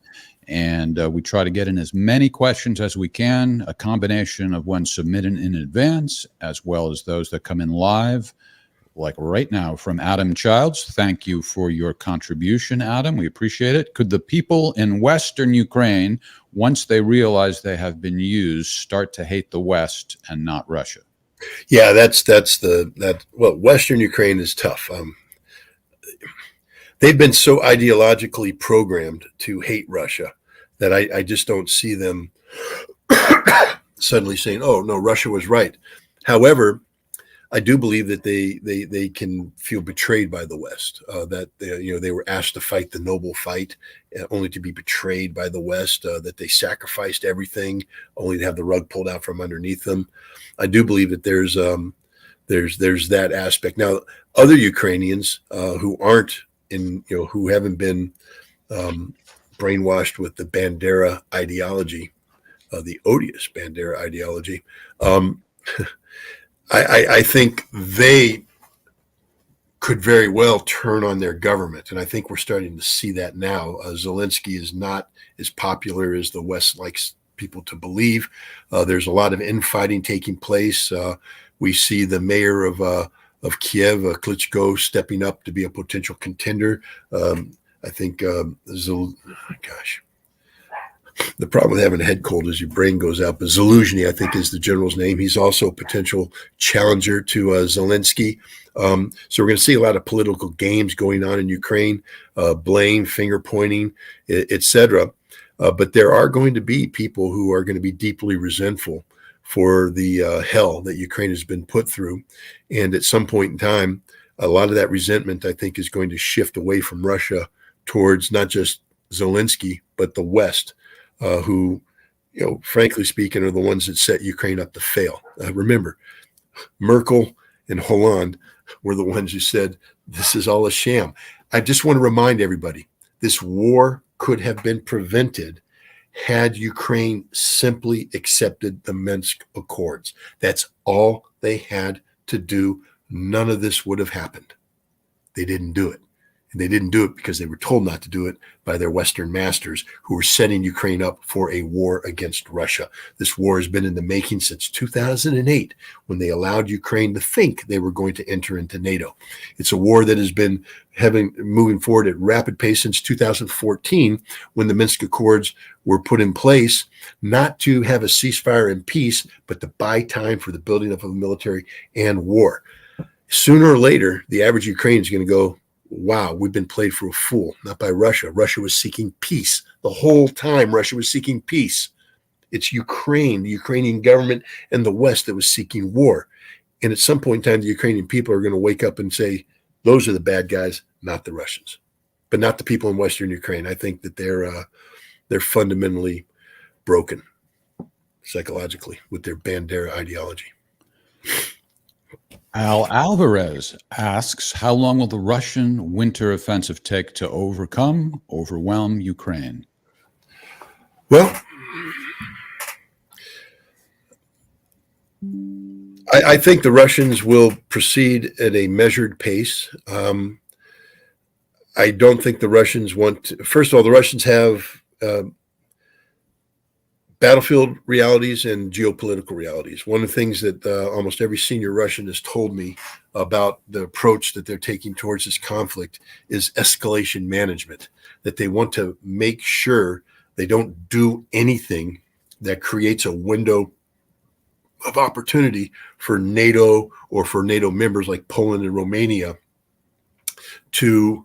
[SPEAKER 3] And we try to get in as many questions as we can, a combination of ones submitted in advance, as well as those that come in live, like right now from Adam Childs. Thank you for your contribution, Adam. We appreciate it. Could the people in Western Ukraine, once they realize they have been used, start to hate the West and not Russia?
[SPEAKER 4] Yeah, well, Western Ukraine is tough. They've been so ideologically programmed to hate Russia that I just don't see them suddenly saying, "Oh no, Russia was right." However, I do believe that they can feel betrayed by the West. That they were asked to fight the noble fight, only to be betrayed by the West. That they sacrificed everything, only to have the rug pulled out from underneath them. I do believe that there's that aspect. Now, other Ukrainians who aren't who haven't been brainwashed with the Bandera ideology, the odious Bandera ideology, I think they could very well turn on their government. And I think we're starting to see that now. Zelensky is not as popular as the West likes people to believe. There's a lot of infighting taking place. We see the mayor of Kiev, Klitschko, stepping up to be a potential contender. I think, the problem with having a head cold is your brain goes out. But Zaluzhny, I think, is the general's name. He's also a potential challenger to Zelensky. So we're going to see a lot of political games going on in Ukraine, blame, finger pointing, etc. But there are going to be people who are going to be deeply resentful for the hell that Ukraine has been put through. And at some point in time, a lot of that resentment, I think, is going to shift away from Russia towards not just Zelensky, but the West, who, frankly speaking, are the ones that set Ukraine up to fail. Remember, Merkel and Hollande were the ones who said, this is all a sham. I just want to remind everybody, this war could have been prevented had Ukraine simply accepted the Minsk Accords. That's all they had to do. None of this would have happened. They didn't do it. And they didn't do it because they were told not to do it by their Western masters who were setting Ukraine up for a war against Russia. This war has been in the making since 2008, when they allowed Ukraine to think they were going to enter into NATO. It's a war that has been moving forward at rapid pace since 2014, when the Minsk Accords were put in place, not to have a ceasefire and peace, but to buy time for the building up of a military and war. Sooner or later, the average Ukrainian is going to go, wow, we've been played for a fool, not by Russia. Russia was seeking peace. The whole time Russia was seeking peace. It's Ukraine, the Ukrainian government, and the West that was seeking war. And at some point in time, the Ukrainian people are going to wake up and say, those are the bad guys, not the Russians, but not the people in Western Ukraine. I think that they're fundamentally broken psychologically with their Bandera ideology.
[SPEAKER 3] Al Alvarez asks, how long will the Russian winter offensive take to overwhelm Ukraine?
[SPEAKER 4] Well, I think the Russians will proceed at a measured pace. I don't think the Russians want to. First of all, the Russians have battlefield realities and geopolitical realities. One of the things that almost every senior Russian has told me about the approach that they're taking towards this conflict is escalation management, that they want to make sure they don't do anything that creates a window of opportunity for NATO or for NATO members like Poland and Romania to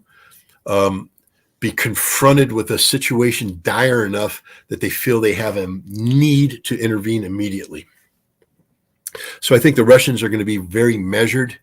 [SPEAKER 4] be confronted with a situation dire enough that they feel they have a need to intervene immediately. So I think the Russians are going to be very measured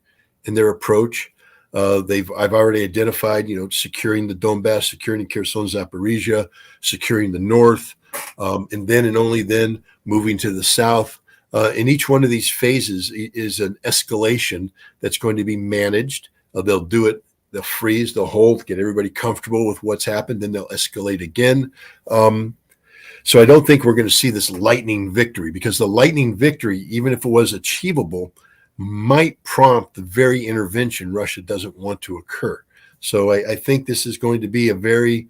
[SPEAKER 4] in their approach. I've already identified, securing the Donbass, securing Kherson, Zaporizhia, securing the north, and then and only then moving to the south. And each one of these phases is an escalation that's going to be managed. They'll do it. They'll freeze, they'll hold, get everybody comfortable with what's happened, then they'll escalate again. So I don't think we're going to see this lightning victory, because the lightning victory, even if it was achievable, might prompt the very intervention Russia doesn't want to occur. So I think this is going to be a very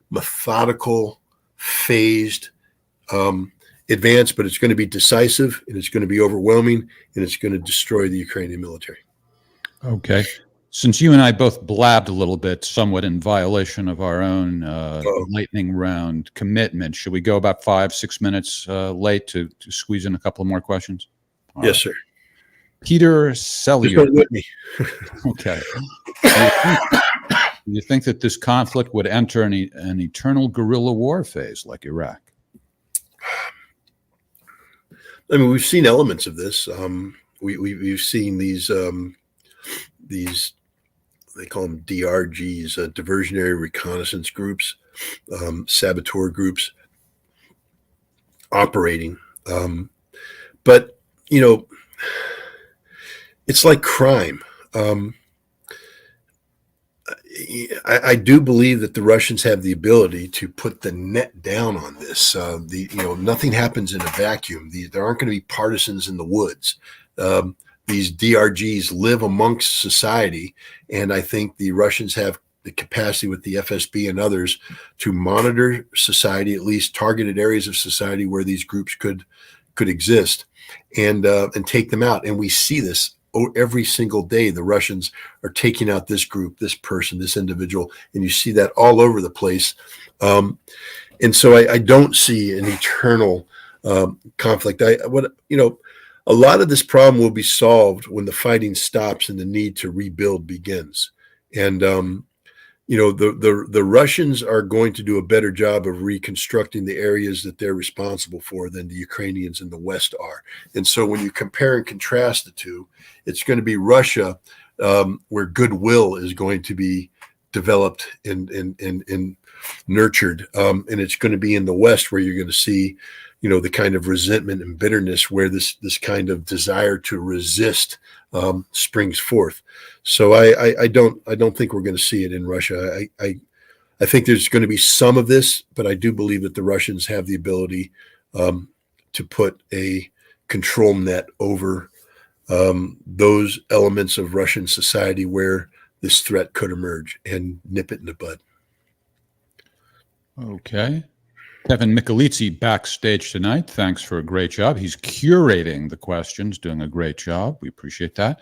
[SPEAKER 4] methodical, phased advance, but it's going to be decisive, and it's going to be overwhelming, and it's going to destroy the Ukrainian military.
[SPEAKER 3] Okay. Since you and I both blabbed a little bit, somewhat in violation of our own lightning round commitment, should we go about 5-6 minutes late to squeeze in a couple of more questions? All
[SPEAKER 4] yes,
[SPEAKER 3] right.
[SPEAKER 4] sir.
[SPEAKER 3] Peter Sellier.
[SPEAKER 4] Just don't with me.
[SPEAKER 3] Okay. Do you think that this conflict would enter an eternal guerrilla war phase like Iraq?
[SPEAKER 4] I mean, we've seen elements of this. We've seen these they call them DRGs, diversionary reconnaissance groups, saboteur groups operating. But, it's like crime. I do believe that the Russians have the ability to put the net down on this. Nothing happens in a vacuum. There aren't going to be partisans in the woods. These DRGs live amongst society, and I think the Russians have the capacity with the FSB and others to monitor society, at least targeted areas of society where these groups could exist, and take them out. And we see this every single day. The Russians are taking out this group, this person, this individual, and you see that all over the place. And so I don't see an eternal conflict. A lot of this problem will be solved when the fighting stops and the need to rebuild begins. And, the Russians are going to do a better job of reconstructing the areas that they're responsible for than the Ukrainians in the West are. And so when you compare and contrast the two, it's going to be Russia where goodwill is going to be developed and nurtured, and it's going to be in the West where you're going to see, the kind of resentment and bitterness where this kind of desire to resist springs forth. So I don't think we're going to see it in Russia. I think there's going to be some of this, but I do believe that the Russians have the ability to put a control net over those elements of Russian society where this threat could emerge and nip it in the bud.
[SPEAKER 3] Okay. Kevin Michelizzi backstage tonight. Thanks for a great job. He's curating the questions, doing a great job. We appreciate that.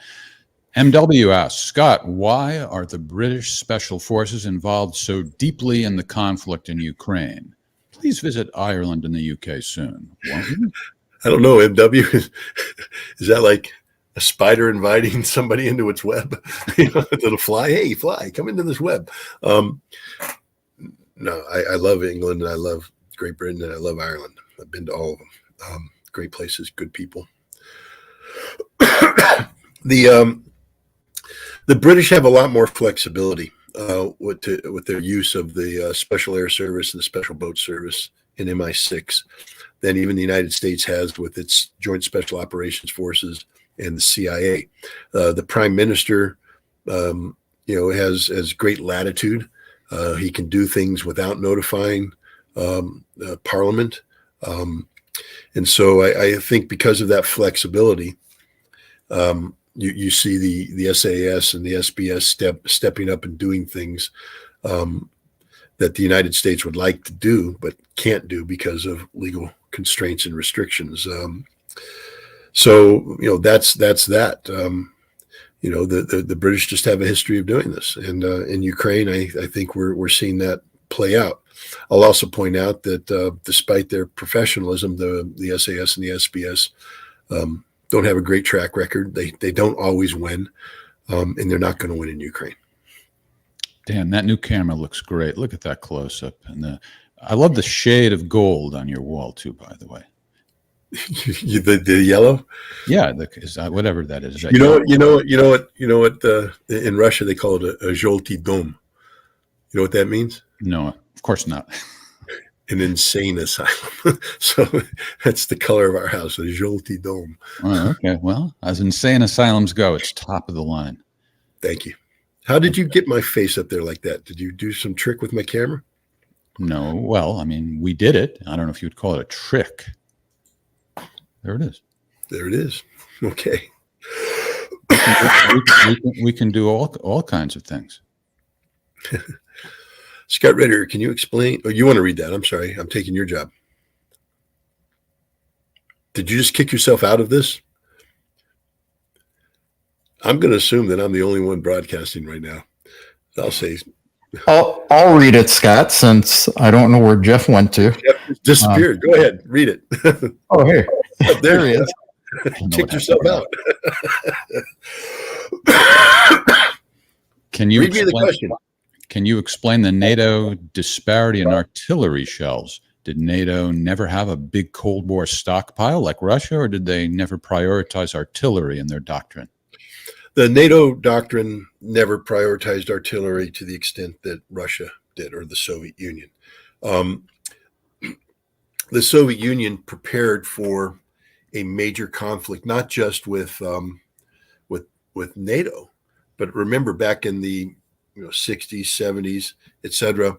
[SPEAKER 3] MW asks, Scott, why are the British Special Forces involved so deeply in the conflict in Ukraine? Please visit Ireland and the UK soon, won't you?
[SPEAKER 4] I don't know, MW. Is that like a spider inviting somebody into its web? Little fly, hey, fly, come into this web. No, I love England, and I love Great Britain, and I love Ireland. I've been to all of them. Great places, good people. The British have a lot more flexibility with their use of the Special Air Service and the Special Boat Service in MI6 than even the United States has with its Joint Special Operations Forces and the CIA. The Prime Minister, has great latitude. He can do things without notifying Parliament. And so I think because of that flexibility, you see the SAS and the SBS stepping up and doing things that the United States would like to do, but can't do because of legal constraints and restrictions. So that's that. The British just have a history of doing this, and in Ukraine, I think we're seeing that play out. I'll also point out that despite their professionalism, the SAS and the SBS don't have a great track record. They don't always win, and they're not going to win in Ukraine.
[SPEAKER 3] Dan, that new camera looks great. Look at that close up, and I love the shade of gold on your wall too. By the way,
[SPEAKER 4] the yellow,
[SPEAKER 3] yeah, whatever that is.
[SPEAKER 4] You know what? In Russia they call it a zholty dom. You know what that means?
[SPEAKER 3] No, of course not.
[SPEAKER 4] An insane asylum. So that's the color of our house, a zholty dom.
[SPEAKER 3] Oh, okay. Well, as insane asylums go, it's top of the line.
[SPEAKER 4] Thank you. How did you get my face up there like that? Did you do some trick with my camera?
[SPEAKER 3] No. Well, I mean, we did it. I don't know if you'd call it a trick. There it is.
[SPEAKER 4] There it is. Okay.
[SPEAKER 3] We can do all kinds of things.
[SPEAKER 4] Scott Ritter, can you explain? Oh, you want to read that? I'm sorry. I'm taking your job. Did you just kick yourself out of this? I'm going to assume that I'm the only one broadcasting right now. I'll say.
[SPEAKER 5] I'll read it, Scott, since I don't know where Jeff went to.
[SPEAKER 4] Jeff disappeared. Go ahead. Read it.
[SPEAKER 5] Oh, hey.
[SPEAKER 4] Oh, there he is. Kicked yourself out.
[SPEAKER 3] Can you
[SPEAKER 4] read me the question?
[SPEAKER 3] Can you explain the NATO disparity in artillery shells? Did NATO never have a big Cold War stockpile like Russia, or did they never prioritize artillery in their doctrine?
[SPEAKER 4] The NATO doctrine never prioritized artillery to the extent that Russia did, or the Soviet Union. The Soviet Union prepared for a major conflict, not just with NATO, but remember back in the 60s, 70s, etc.,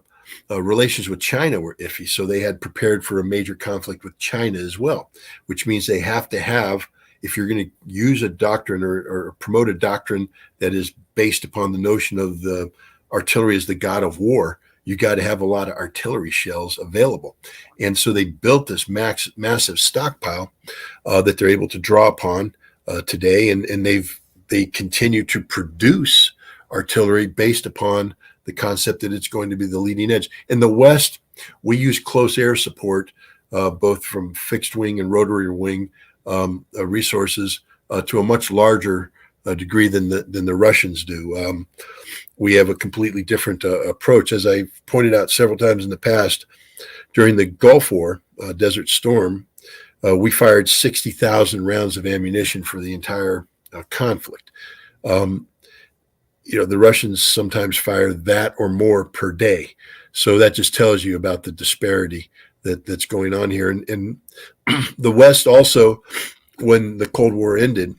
[SPEAKER 4] relations with China were iffy. So they had prepared for a major conflict with China as well, which means they have to have, if you're going to use a doctrine or promote a doctrine that is based upon the notion of the artillery as the god of war, you got to have a lot of artillery shells available. And so they built this massive stockpile that they're able to draw upon today. And they continue to produce artillery based upon the concept that it's going to be the leading edge. In the West, we use close air support, both from fixed wing and rotary wing resources to a much larger degree than the Russians do. We have a completely different approach. As I pointed out several times in the past, during the Gulf War, Desert Storm, we fired 60,000 rounds of ammunition for the entire conflict. the Russians sometimes fire that or more per day. So that just tells you about the disparity that's going on here. And the West also, when the Cold War ended,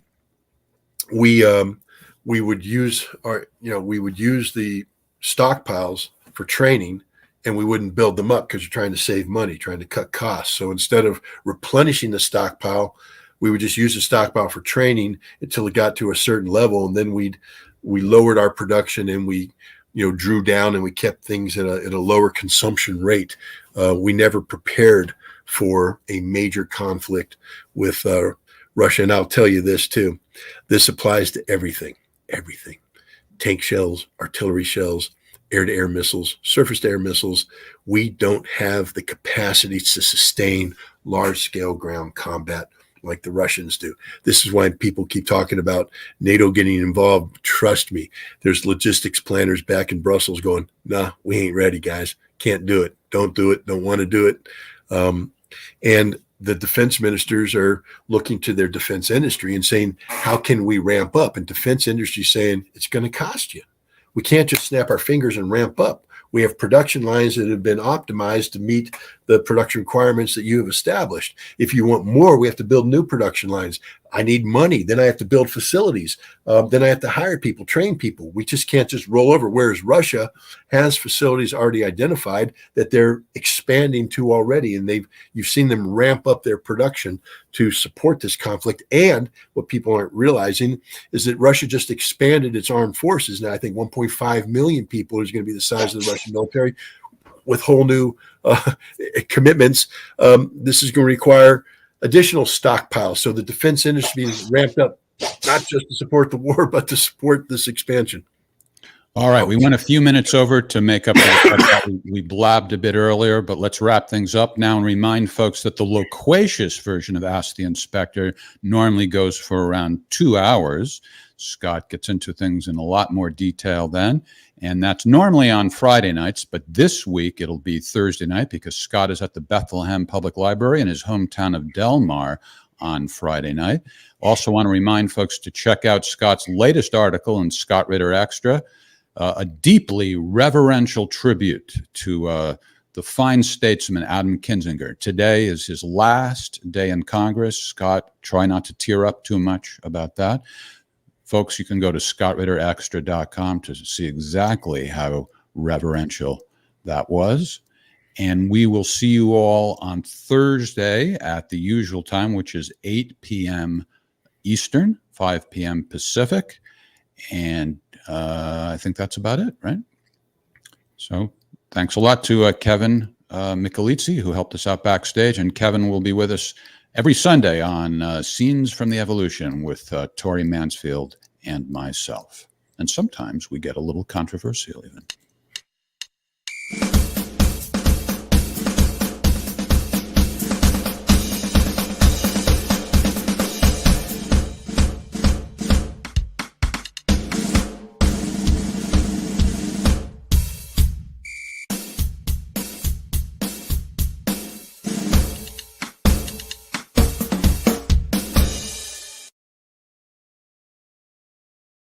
[SPEAKER 4] we would use the stockpiles for training, and we wouldn't build them up because you're trying to save money, trying to cut costs. So instead of replenishing the stockpile, we would just use the stockpile for training until it got to a certain level, and then we lowered our production, and we drew down, and we kept things at a lower consumption rate. We never prepared for a major conflict with Russia. And I'll tell you this too. This applies to everything. Tank shells, artillery shells, air-to-air missiles, surface-to-air missiles. We don't have the capacity to sustain large-scale ground combat like the Russians do. This is why people keep talking about NATO getting involved. Trust me, there's logistics planners back in Brussels going, nah, we ain't ready, guys. Can't do it. Don't do it. Don't want to do it. And the defense ministers are looking to their defense industry and saying, how can we ramp up? And defense industry saying, it's going to cost you. We can't just snap our fingers and ramp up. We have production lines that have been optimized to meet the production requirements that you have established. If you want more, we have to build new production lines. I need money. Then I have to build facilities. Then I have to hire people, train people. We just can't just roll over. Whereas Russia has facilities already identified that they're expanding to already. And you've seen them ramp up their production to support this conflict. And what people aren't realizing is that Russia just expanded its armed forces. Now, I think 1.5 million people is going to be the size of the Russian military with whole new commitments. This is going to require additional stockpiles. So the defense industry is ramped up, not just to support the war, but to support this expansion.
[SPEAKER 3] All right. We went a few minutes over to make up for the fact that we blabbed a bit earlier, but let's wrap things up now and remind folks that the loquacious version of Ask the Inspector normally goes for around 2 hours. Scott gets into things in a lot more detail then, and that's normally on Friday nights, but this week it'll be Thursday night because Scott is at the Bethlehem Public Library in his hometown of Delmar on Friday night. Also want to remind folks to check out Scott's latest article in Scott Ritter Extra, a deeply reverential tribute to the fine statesman Adam Kinzinger. Today is his last day in Congress. Scott, try not to tear up too much about that. Folks, you can go to scottritterextra.com to see exactly how reverential that was. And we will see you all on Thursday at the usual time, which is 8 p.m. Eastern, 5 p.m. Pacific. And I think that's about it, right? So thanks a lot to Kevin Michelizzi, who helped us out backstage. And Kevin will be with us every Sunday on Scenes from the Evolution with Tori Mansfield and myself. And sometimes we get a little controversial even.